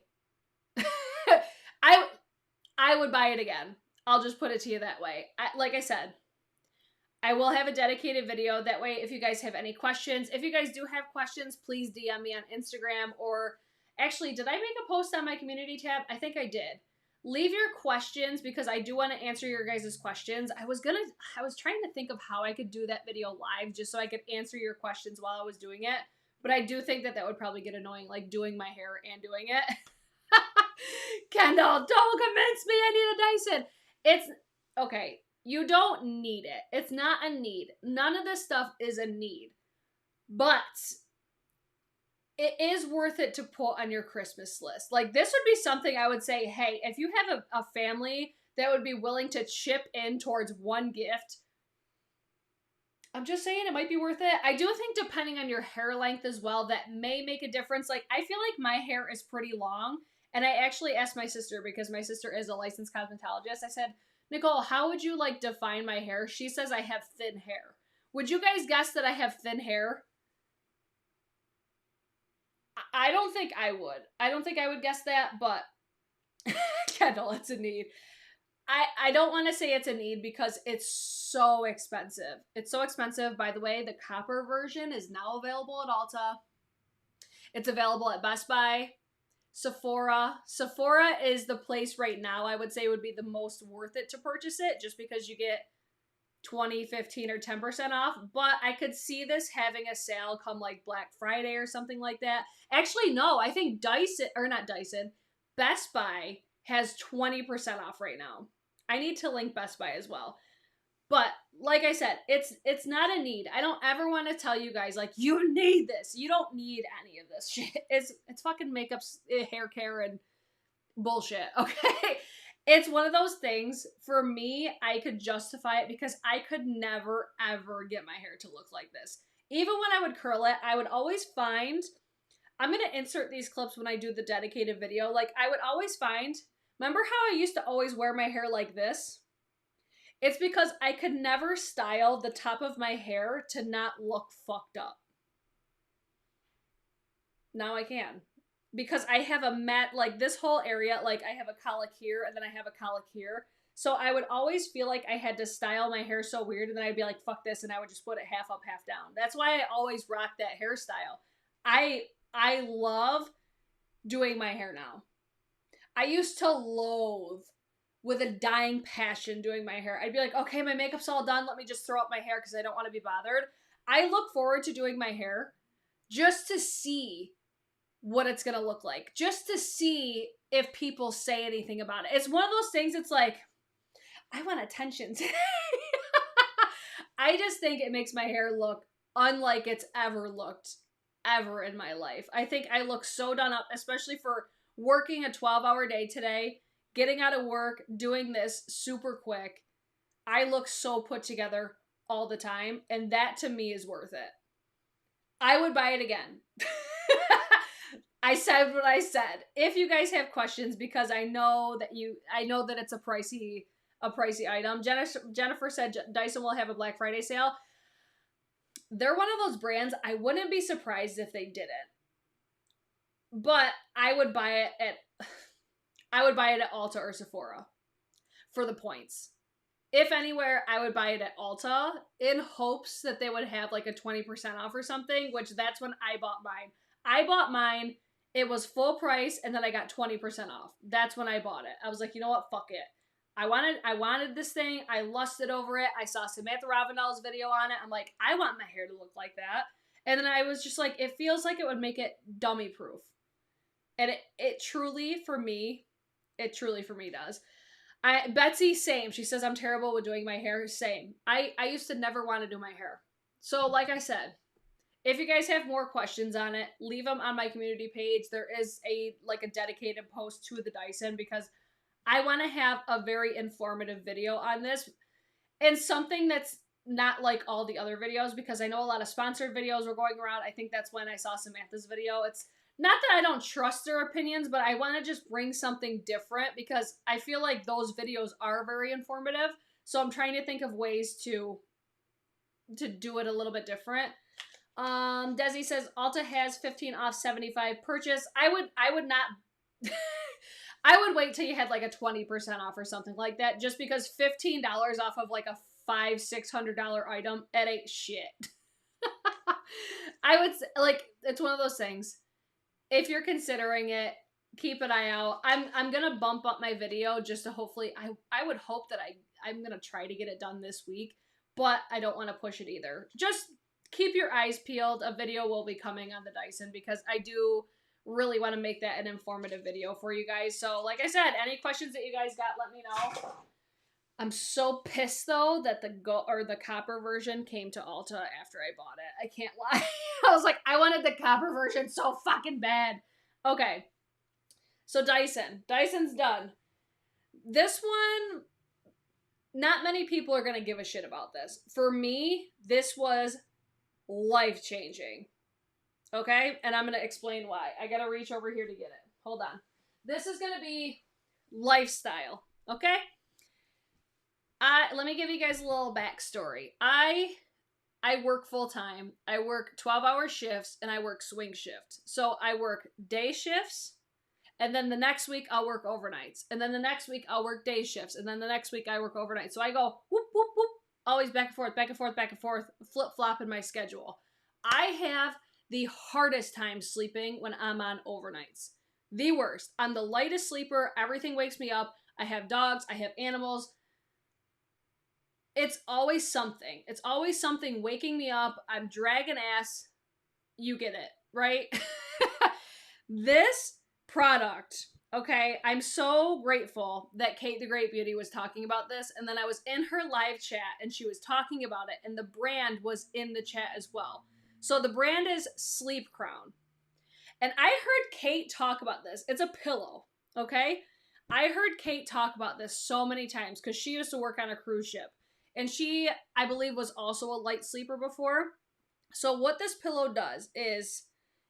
A: I would buy it again. I'll just put it to you that way. Like I said, I will have a dedicated video. That way, if you guys have any questions, if you guys do have questions, please DM me on Instagram. Or actually, did I make a post on my community tab? I think I did. Leave your questions because I do want to answer your guys' questions. I was trying to think of how I could do that video live just so I could answer your questions while I was doing it. But I do think that would probably get annoying, like doing my hair and doing it. Kendall, don't convince me I need a Dyson. It's okay. You don't need it. It's not a need. None of this stuff is a need. But it is worth it to put on your Christmas list. Like, this would be something I would say, hey, if you have a family that would be willing to chip in towards one gift, I'm just saying it might be worth it. I do think depending on your hair length as well, that may make a difference. Like, I feel like my hair is pretty long. And I actually asked my sister, because my sister is a licensed cosmetologist. I said, Nicole, how would you like define my hair? She says I have thin hair. Would you guys guess that I have thin hair? I don't think I would. I don't think I would guess that, but Kendall, it's a need. I don't want to say it's a need because it's so expensive. It's so expensive. By the way, the copper version is now available at Ulta. It's available at Best Buy, Sephora. Sephora is the place right now I would say would be the most worth it to purchase it, just because you get 20, 15, or 10% off. But I could see this having a sale come like Black Friday or something like that. Actually, no, I think Best Buy has 20% off right now. I need to link Best Buy as well. But like I said, it's not a need. I don't ever want to tell you guys, like, you need this. You don't need any of this shit. It's fucking makeup, hair care, and bullshit, okay? It's one of those things, for me, I could justify it because I could never, ever get my hair to look like this. Even when I would curl it, I would always find, I'm going to insert these clips when I do the dedicated video, like, I would always find, remember how I used to always wear my hair like this? It's because I could never style the top of my hair to not look fucked up. Now I can. Because I have a matte, like this whole area, like I have a colic here and then I have a colic here. So I would always feel like I had to style my hair so weird, and then I'd be like, fuck this, and I would just put it half up, half down. That's why I always rock that hairstyle. I love doing my hair now. I used to loathe with a dying passion doing my hair. I'd be like, okay, my makeup's all done. Let me just throw up my hair because I don't want to be bothered. I look forward to doing my hair just to see what it's going to look like. Just to see if people say anything about it. It's one of those things, it's like, I want attention today. I just think it makes my hair look unlike it's ever looked ever in my life. I think I look so done up, especially for working a 12-hour day today, getting out of work, doing this super quick. I look so put together all the time, and that to me is worth it. I would buy it again. I said what I said. If you guys have questions, because I know that it's a pricey item. Jennifer said Dyson will have a Black Friday sale. They're one of those brands, I wouldn't be surprised if they didn't. But I would buy it at Ulta or Sephora for the points. If anywhere, I would buy it at Ulta in hopes that they would have like a 20% off or something, which that's when I bought mine. I bought mine, it was full price, and then I got 20% off. That's when I bought it. I was like, you know what, fuck it. I wanted this thing. I lusted over it. I saw Samantha Ravenel's video on it. I'm like, I want my hair to look like that. And then I was just like, it feels like it would make it dummy proof. And it truly for me does. Betsy, same. She says I'm terrible with doing my hair. Same. I used to never want to do my hair. So like I said, if you guys have more questions on it, leave them on my community page. There is a dedicated post to the Dyson because I want to have a very informative video on this and something that's not like all the other videos, because I know a lot of sponsored videos were going around. I think that's when I saw Samantha's video. It's not that I don't trust their opinions, but I want to just bring something different because I feel like those videos are very informative. So I'm trying to think of ways to do it a little bit different. Desi says Ulta has 15 off 75 purchase. I would not I would wait till you had like a 20% off or something like that, just because $15 off of like a $500-600 item, it ain't shit. I would say, like, it's one of those things. If you're considering it, keep an eye out. I'm gonna bump up my video just to hopefully, I would hope that I'm gonna try to get it done this week, but I don't want to push it either. Just keep your eyes peeled. A video will be coming on the Dyson because I do really want to make that an informative video for you guys. So like I said, any questions that you guys got, let me know. I'm so pissed though that the copper version came to Ulta after I bought it. I can't lie. I was like, I wanted the copper version so fucking bad. Okay. So Dyson's done. This one, not many people are going to give a shit about this. For me, this was life-changing. Okay? And I'm going to explain why. I got to reach over here to get it. Hold on. This is going to be lifestyle. Okay? Let me give you guys a little backstory. I work full-time. I work 12-hour shifts, and I work swing shift. So I work day shifts, and then the next week I'll work overnights. And then the next week I'll work day shifts, and then the next week I work overnight. So I go whoop, whoop, whoop, always back and forth, back and forth, back and forth, flip-flop in my schedule. I have the hardest time sleeping when I'm on overnights. The worst. I'm the lightest sleeper. Everything wakes me up. I have dogs. I have animals. It's always something. It's always something waking me up. I'm dragging ass. You get it, right? This product, okay, I'm so grateful that Kate the Great Beauty was talking about this, and then I was in her live chat and she was talking about it, and the brand was in the chat as well. So the brand is Sleep Crown. And I heard Kate talk about this. It's a pillow, okay? I heard Kate talk about this so many times because she used to work on a cruise ship. And she, I believe, was also a light sleeper before. So what this pillow does is,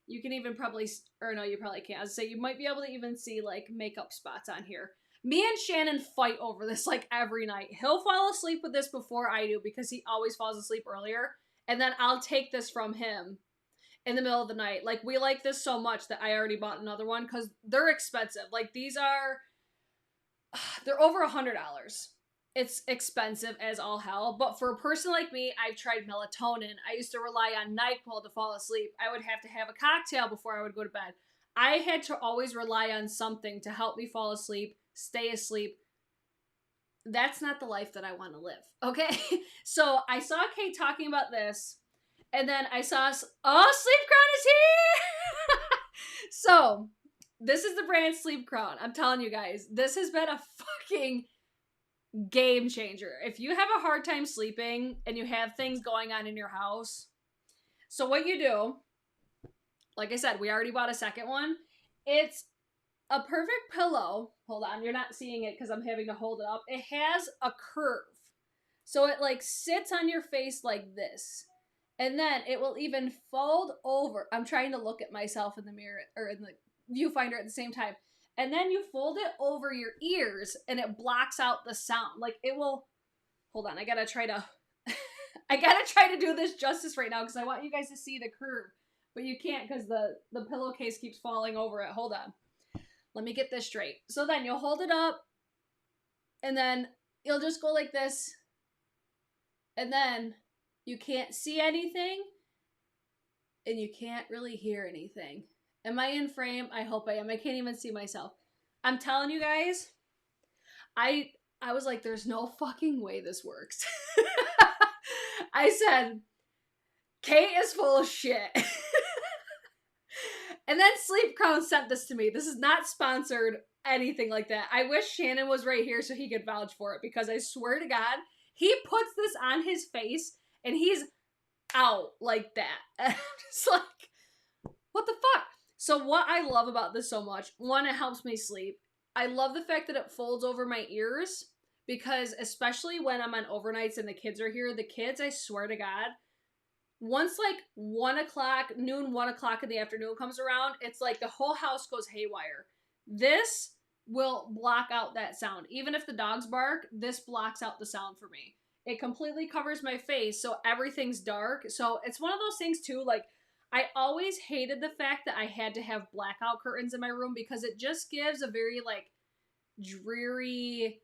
A: you can even probably, or no, you probably can't. I was gonna say, you might be able to even see, like, makeup spots on here. Me and Shannon fight over this, like, every night. He'll fall asleep with this before I do because he always falls asleep earlier. And then I'll take this from him in the middle of the night. Like, we like this so much that I already bought another one because they're expensive. Like, these are, they're over $100. It's expensive as all hell, but for a person like me, I've tried melatonin. I used to rely on NyQuil to fall asleep. I would have to have a cocktail before I would go to bed. I had to always rely on something to help me fall asleep, stay asleep. That's not the life that I want to live, okay? So I saw Kate talking about this, and then I saw, oh, Sleep Crown is here! So, this is the brand Sleep Crown. I'm telling you guys, this has been a fucking game changer. If you have a hard time sleeping and you have things going on in your house, so what you do, like I said, we already bought a second one. It's a perfect pillow. Hold on, you're not seeing it because I'm having to hold it up. It has a curve. So it like sits on your face like this. And then it will even fold over. I'm trying to look at myself in the mirror or in the viewfinder at the same time. And then you fold it over your ears and it blocks out the sound. Like it will, hold on, I gotta try to do this justice right now because I want you guys to see the curve. But you can't because the pillowcase keeps falling over it. Hold on. Let me get this straight. So then you'll hold it up and then you'll just go like this. And then you can't see anything and you can't really hear anything. Am I in frame? I hope I am. I can't even see myself. I'm telling you guys, I was like, there's no fucking way this works. I said, Kate is full of shit. And then Sleep Crown sent this to me. This is not sponsored, anything like that. I wish Shannon was right here so he could vouch for it because I swear to God, he puts this on his face and he's out like that. And I'm just like, what the fuck? So what I love about this so much, one, it helps me sleep. I love the fact that it folds over my ears because especially when I'm on overnights and the kids are here, the kids, I swear to God, once like 1 o'clock, 1 o'clock in the afternoon comes around, it's like the whole house goes haywire. This will block out that sound. Even if the dogs bark, this blocks out the sound for me. It completely covers my face, so everything's dark. So it's one of those things too, like, I always hated the fact that I had to have blackout curtains in my room because it just gives a very, like, dreary,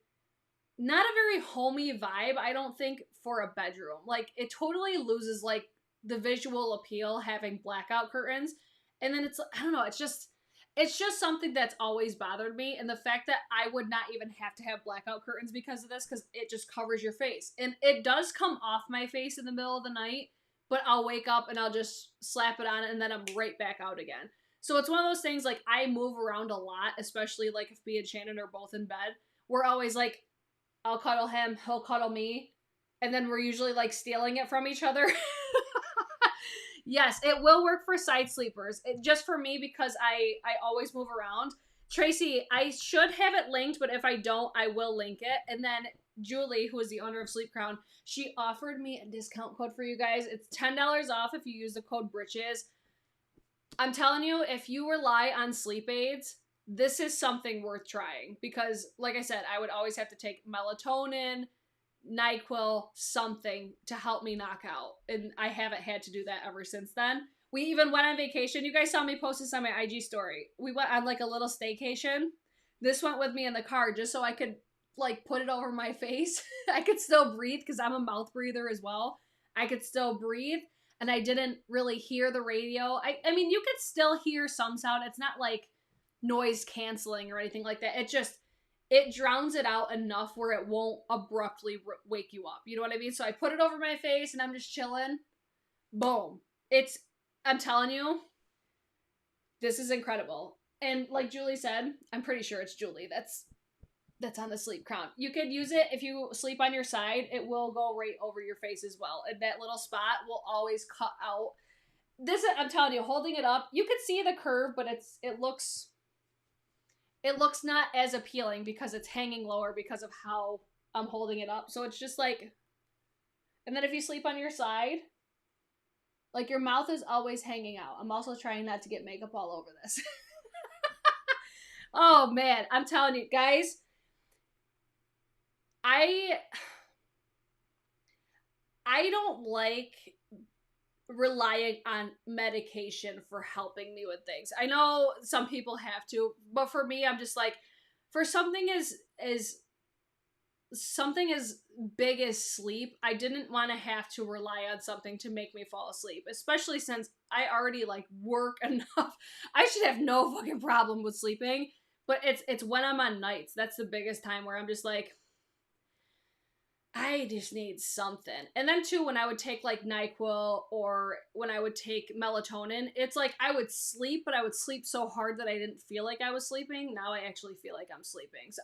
A: not a very homey vibe, I don't think, for a bedroom. Like, it totally loses, like, the visual appeal having blackout curtains. And then it's, I don't know, it's just something that's always bothered me. And the fact that I would not even have to have blackout curtains because of this, because it just covers your face. And it does come off my face in the middle of the night, but I'll wake up and I'll just slap it on and then I'm right back out again. So it's one of those things, like, I move around a lot, especially, like, if me and Shannon are both in bed. We're always, like, I'll cuddle him, he'll cuddle me, and then we're usually, like, stealing it from each other. Yes, it will work for side sleepers. Just for me, because I always move around. Tracy, I should have it linked, but if I don't, I will link it. And then Julie, who is the owner of Sleep Crown, she offered me a discount code for you guys. It's $10 off if you use the code BRITCHES. I'm telling you, if you rely on sleep aids, this is something worth trying. Because, like I said, I would always have to take melatonin, NyQuil, something to help me knock out. And I haven't had to do that ever since then. We even went on vacation. You guys saw me post this on my IG story. We went on, like, a little staycation. This went with me in the car just so I could, like, put it over my face. I could still breathe because I'm a mouth breather as well. I could still breathe. And I didn't really hear the radio. I mean, you could still hear some sound. It's not like noise canceling or anything like that. It drowns it out enough where it won't abruptly wake you up. You know what I mean? So I put it over my face and I'm just chilling. Boom. I'm telling you, this is incredible. And like Julie said, I'm pretty sure it's Julie that's on the Sleep Crown. You could use it if you sleep on your side. It will go right over your face as well. And that little spot will always cut out. This, I'm telling you, holding it up, you could see the curve, but it looks not as appealing because it's hanging lower because of how I'm holding it up. So it's just like, and then if you sleep on your side, like, your mouth is always hanging out. I'm also trying not to get makeup all over this. Oh man, I'm telling you guys, I don't like relying on medication for helping me with things. I know some people have to, but for me, I'm just like, for something as big as sleep, I didn't want to have to rely on something to make me fall asleep, especially since I already, like, work enough. I should have no fucking problem with sleeping, but it's when I'm on nights. That's the biggest time where I'm just like, I just need something. And then too, when I would take, like, NyQuil or when I would take melatonin, it's like I would sleep, but I would sleep so hard that I didn't feel like I was sleeping. Now I actually feel like I'm sleeping. So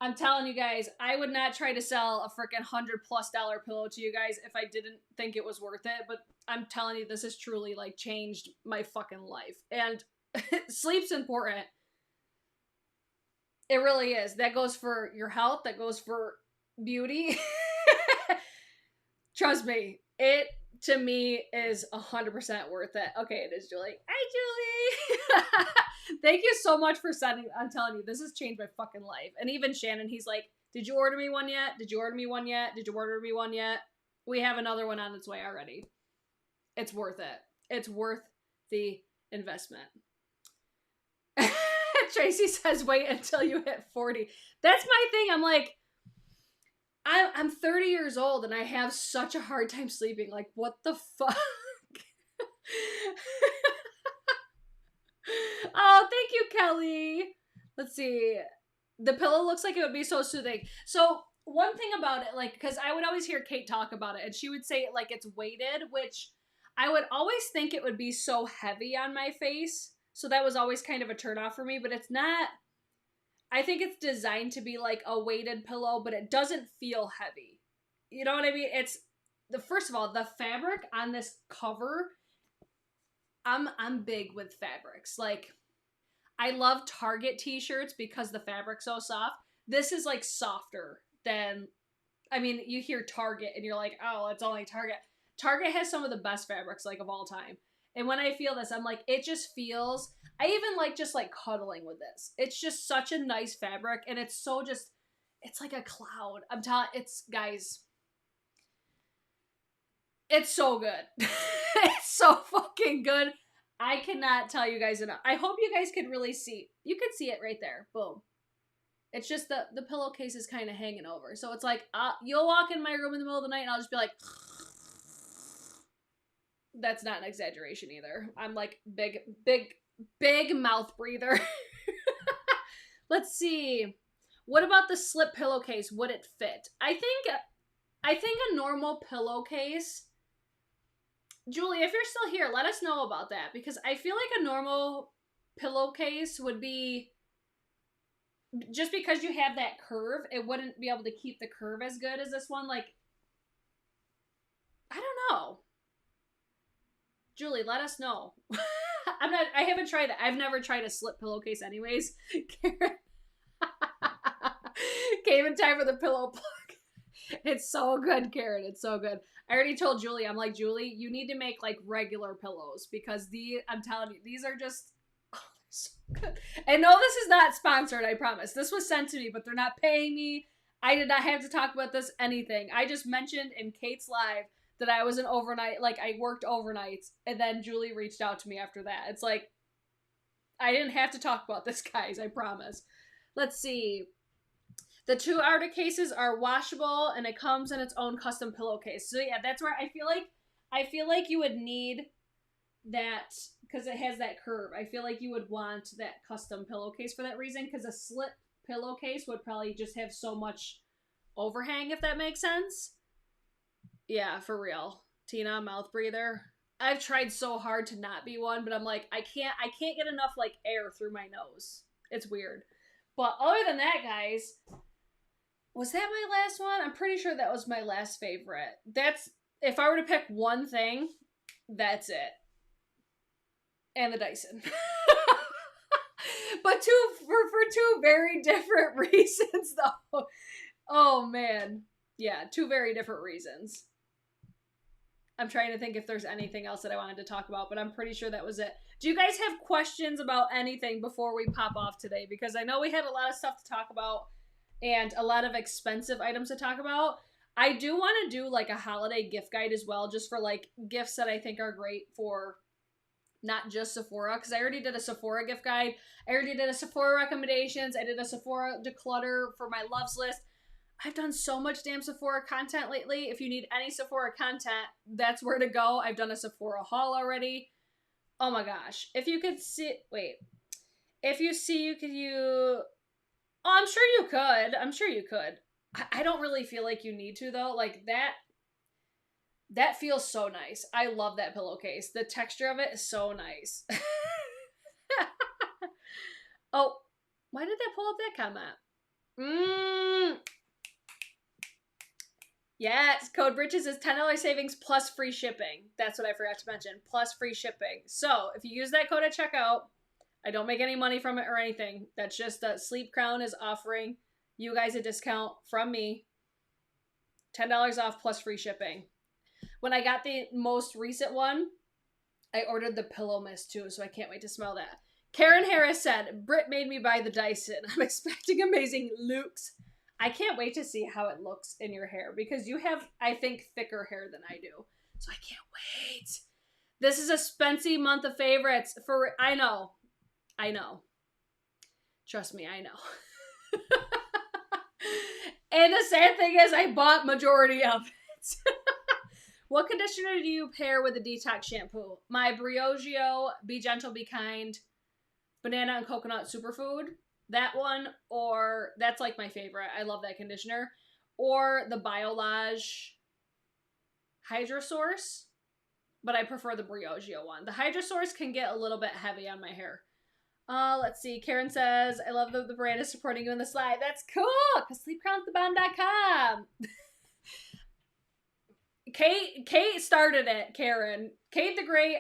A: I'm telling you guys, I would not try to sell a freaking $100+ pillow to you guys if I didn't think it was worth it. But I'm telling you, this has truly, like, changed my fucking life. And sleep's important. It really is. That goes for your health. That goes for beauty. Trust me, it to me is 100% worth it. Okay, it is Julie. Hi, Julie. Thank you so much for sending. I'm telling you, this has changed my fucking life. And even Shannon, he's like, did you order me one yet? Did you order me one yet? Did you order me one yet? We have another one on its way already. It's worth it. It's worth the investment. Tracy says, wait until you hit 40. That's my thing. I'm like, I'm 30 years old and I have such a hard time sleeping. Like, what the fuck? Oh, thank you, Kelly. Let's see. The pillow looks like it would be so soothing. So one thing about it, like, because I would always hear Kate talk about it, and she would say, like, it's weighted, which I would always think it would be so heavy on my face. So that was always kind of a turnoff for me, but it's not. I think it's designed to be like a weighted pillow, but it doesn't feel heavy. You know what I mean? First of all, the fabric on this cover, I'm big with fabrics. Like, I love Target t-shirts because the fabric's so soft. This is like softer than, I mean, you hear Target and you're like, oh, it's only Target. Target has some of the best fabrics like of all time. And when I feel this, I'm like, it just feels, I even like just like cuddling with this. It's just such a nice fabric, and it's so just, it's like a cloud. I'm telling, it's, guys, it's so good. It's so fucking good. I cannot tell you guys enough. I hope you guys could really see. You could see it right there. Boom. It's just the pillowcase is kind of hanging over. So it's like, you'll walk in my room in the middle of the night and I'll just be like, that's not an exaggeration either. I'm like big mouth breather. Let's see. What about the slip pillowcase? Would it fit? I think a normal pillowcase. Julie, if you're still here, let us know about that, because I feel like a normal pillowcase would be, just because you have that curve, it wouldn't be able to keep the curve as good as this one. Like, I don't know. Julie, let us know. I haven't tried it. I've never tried a slip pillowcase anyways. Karen. Came in time for the pillow plug. It's so good, Karen. It's so good. I already told Julie, I'm like, Julie, you need to make like regular pillows, because I'm telling you, these are just, oh, they're so good. And no, this is not sponsored, I promise. This was sent to me, but they're not paying me. I did not have to talk about this, anything. I just mentioned in Kate's live that I was an overnight, like I worked overnights, and then Julie reached out to me after that. It's like, I didn't have to talk about this, guys, I promise. Let's see. The 2 outer cases are washable, and it comes in its own custom pillowcase. So yeah, that's where I feel like you would need that, because it has that curve. I feel like you would want that custom pillowcase for that reason, because a slip pillowcase would probably just have so much overhang, if that makes sense. Yeah, for real. Tina, mouth breather. I've tried so hard to not be one, but I'm like, I can't get enough like air through my nose. It's weird. But other than that, guys, was that my last one? I'm pretty sure that was my last favorite. That's, if I were to pick one thing, that's it. And the Dyson. But for 2 very different reasons, though. Oh, man. Yeah, 2 very different reasons. I'm trying to think if there's anything else that I wanted to talk about, but I'm pretty sure that was it. Do you guys have questions about anything before we pop off today? Because I know we had a lot of stuff to talk about and a lot of expensive items to talk about. I do want to do like a holiday gift guide as well, just for like gifts that I think are great for not just Sephora, because I already did a Sephora gift guide. I already did a Sephora recommendations. I did a Sephora declutter for my loves list. I've done so much damn Sephora content lately. If you need any Sephora content, that's where to go. I've done a Sephora haul already. Oh my gosh. If you could see, wait. If you see, oh, I'm sure you could. I'm sure you could. I don't really feel like you need to, though. Like, that feels so nice. I love that pillowcase. The texture of it is so nice. Oh, why did that pull up that comment? Yes, code BRITCHES is $10 savings plus free shipping. That's what I forgot to mention. Plus free shipping. So, if you use that code at checkout, I don't make any money from it or anything. That's just that Sleep Crown is offering you guys a discount from me. $10 off plus free shipping. When I got the most recent one, I ordered the pillow mist too, so I can't wait to smell that. Karen Harris said, Brit made me buy the Dyson. I'm expecting amazing looks. I can't wait to see how it looks in your hair, because you have, I think, thicker hair than I do. So I can't wait. This is a Spency month of favorites. I know. Trust me, I know. And the sad thing is, I bought majority of it. What conditioner do you pair with a detox shampoo? My Briogeo Be Gentle, Be Kind Banana and Coconut Superfood. That one, or that's like my favorite. I love that conditioner. Or the Biolage Hydrosource, but I prefer the Briogeo one. The Hydrosource can get a little bit heavy on my hair. Let's see. Karen says, I love that the brand is supporting you in the slide. That's cool, because sleepcrownthebomb.com. Kate started it, Karen. Kate the Great,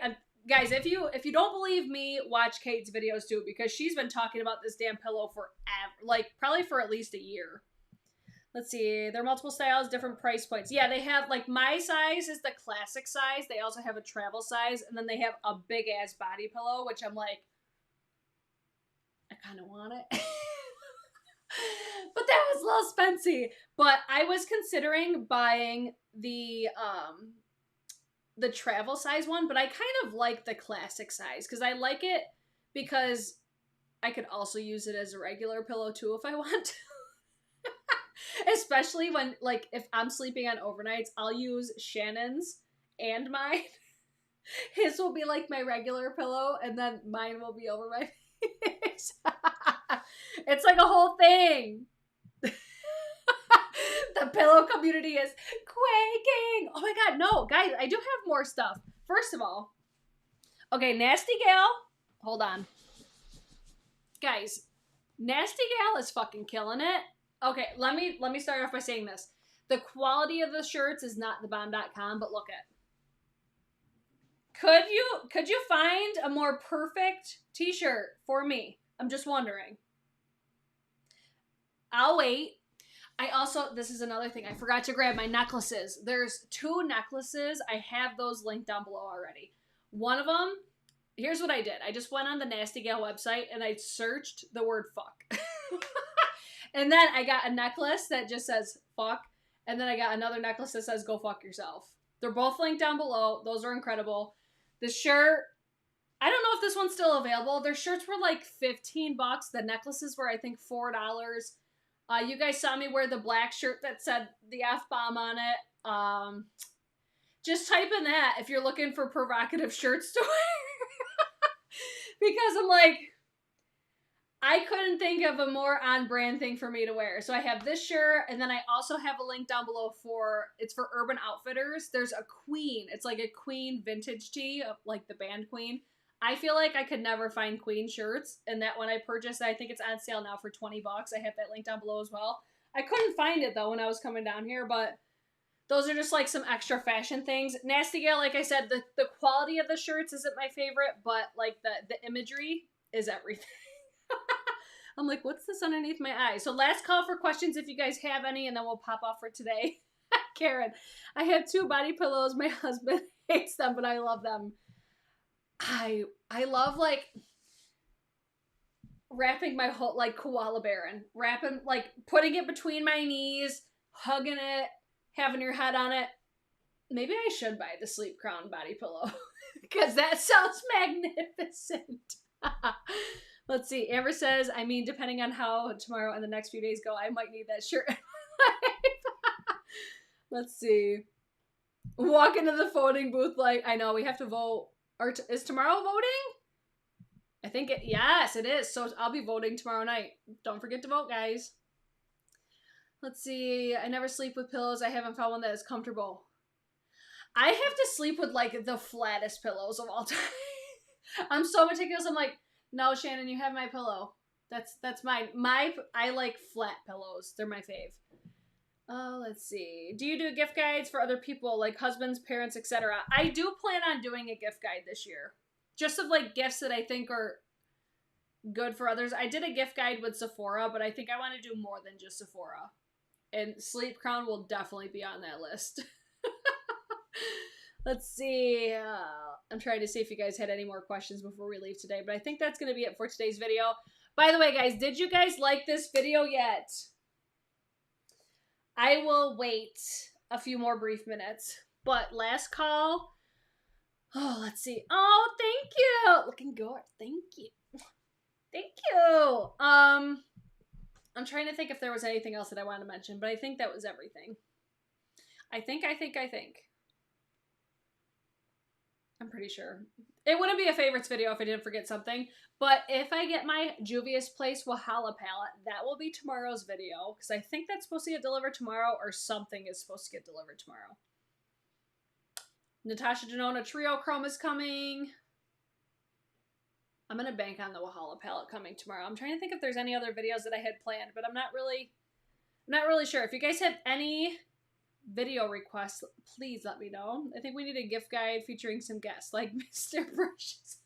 A: guys, if you don't believe me, watch Kate's videos too, because she's been talking about this damn pillow forever, like probably for at least a year. Let's see. There are multiple styles, different price points. Yeah, they have, like, my size is the classic size. They also have a travel size, and then they have a big-ass body pillow, which I'm like, I kind of want it. But that was a little spency. But I was considering buying the travel size one, but I kind of like the classic size, because I like it because I could also use it as a regular pillow, too, if I want to. Especially when, like, if I'm sleeping on overnights, I'll use Shannon's and mine. His will be, like, my regular pillow, and then mine will be over my face. It's like a whole thing. The pillow community is quaking. Oh my god, no. Guys, I do have more stuff. First of all, okay, Nasty Gal. Hold on. Guys, Nasty Gal is fucking killing it. Okay, let me start off by saying this. The quality of the shirts is not thebomb.com, but look at. Could you find a more perfect t-shirt for me? I'm just wondering. I'll wait. I also, this is another thing, I forgot to grab my necklaces. There's 2 necklaces. I have those linked down below already. One of them, here's what I did. I just went on the Nasty Gal website and I searched the word fuck. And then I got a necklace that just says fuck. And then I got another necklace that says go fuck yourself. They're both linked down below. Those are incredible. The shirt, I don't know if this one's still available. Their shirts were like $15. The necklaces were, I think, $4. You guys saw me wear the black shirt that said the F-bomb on it. Just type in that if you're looking for provocative shirts to wear. Because I'm like, I couldn't think of a more on-brand thing for me to wear. So I have this shirt, and then I also have a link down below it's for Urban Outfitters. There's a Queen. It's like a Queen vintage tee, of like the band Queen. I feel like I could never find Queen shirts, and that when I purchased, I think it's on sale now for $20. I have that link down below as well. I couldn't find it, though, when I was coming down here, but those are just like some extra fashion things. Nasty Gal, like I said, the quality of the shirts isn't my favorite, but like the imagery is everything. I'm like, what's this underneath my eye? So last call for questions if you guys have any, and then we'll pop off for today. Karen, I have 2 body pillows. My husband hates them, but I love them. I love, like, wrapping my whole, like, koala bear in. Wrapping, like, putting it between my knees, hugging it, having your head on it. Maybe I should buy the Sleep Crown body pillow. Because that sounds magnificent. Let's see. Amber says, I mean, depending on how tomorrow and the next few days go, I might need that shirt in my life. Let's see. Walk into the voting booth like, I know, we have to vote. Or is tomorrow voting? I think yes, it is. So I'll be voting tomorrow night. Don't forget to vote, guys. Let's see. I never sleep with pillows. I haven't found one that is comfortable. I have to sleep with, like, the flattest pillows of all time. I'm so meticulous. I'm like, no, Shannon, you have my pillow. That's mine. I like flat pillows. They're my fave. Oh, let's see. Do you do gift guides for other people, like husbands, parents, etc.? I do plan on doing a gift guide this year. Just of, like, gifts that I think are good for others. I did a gift guide with Sephora, but I think I want to do more than just Sephora. And Sleep Crown will definitely be on that list. Let's see. I'm trying to see if you guys had any more questions before we leave today, but I think that's going to be it for today's video. By the way, guys, did you guys like this video yet? I will wait a few more brief minutes, but last call. Oh, let's see. Oh, thank you. Looking good. Thank you. Thank you. I'm trying to think if there was anything else that I wanted to mention, but I think that was everything. I think. I'm pretty sure. It wouldn't be a favorites video if I didn't forget something, but if I get my Juvia's Place Wahala palette, that will be tomorrow's video, because I think that's supposed to get delivered tomorrow, or something is supposed to get delivered tomorrow. Natasha Denona Trio Chrome is coming. I'm going to bank on the Wahala palette coming tomorrow. I'm trying to think if there's any other videos that I had planned, but I'm not really sure. If you guys have any video requests, please let me know. I think we need a gift guide featuring some guests, like Mr. Brushes.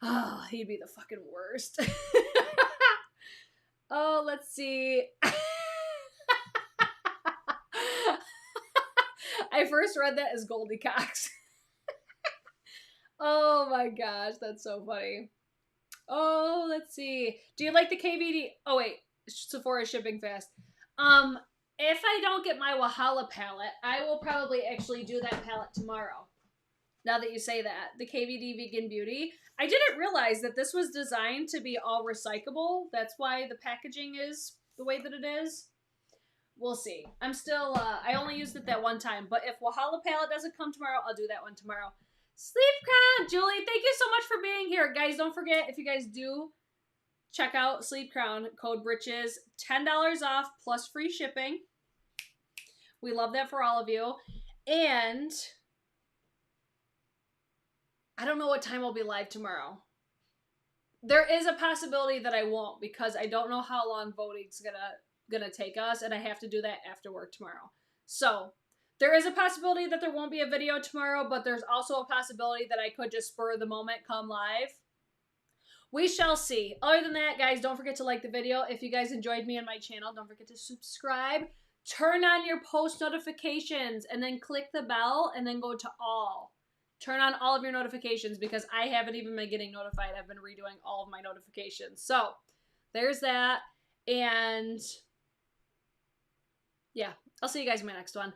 A: Oh, he'd be the fucking worst. Oh, let's see. I first read that as Goldie Cox. Oh my gosh, that's so funny. Oh, let's see. Do you like the KVD? Oh wait, Sephora shipping fast. If I don't get my Wahala palette, I will probably actually do that palette tomorrow. Now that you say that, the KVD Vegan Beauty. I didn't realize that this was designed to be all recyclable. That's why the packaging is the way that it is. We'll see. I'm still, I only used it that one time, but if Wahala palette doesn't come tomorrow, I'll do that one tomorrow. Sleep Crown, Julie, thank you so much for being here. Guys, don't forget, if you guys do check out Sleep Crown, code BRITCHES, $10 off plus free shipping. We love that for all of you. And I don't know what time I'll be live tomorrow. There is a possibility that I won't because I don't know how long voting's gonna take us, and I have to do that after work tomorrow. So there is a possibility that there won't be a video tomorrow, but there's also a possibility that I could just spur of the moment come live. We shall see. Other than that, guys, don't forget to like the video. If you guys enjoyed me and my channel, don't forget to subscribe. Turn on your post notifications and then click the bell and then go to all. Turn on all of your notifications because I haven't even been getting notified. I've been redoing all of my notifications. So there's that. And yeah, I'll see you guys in my next one.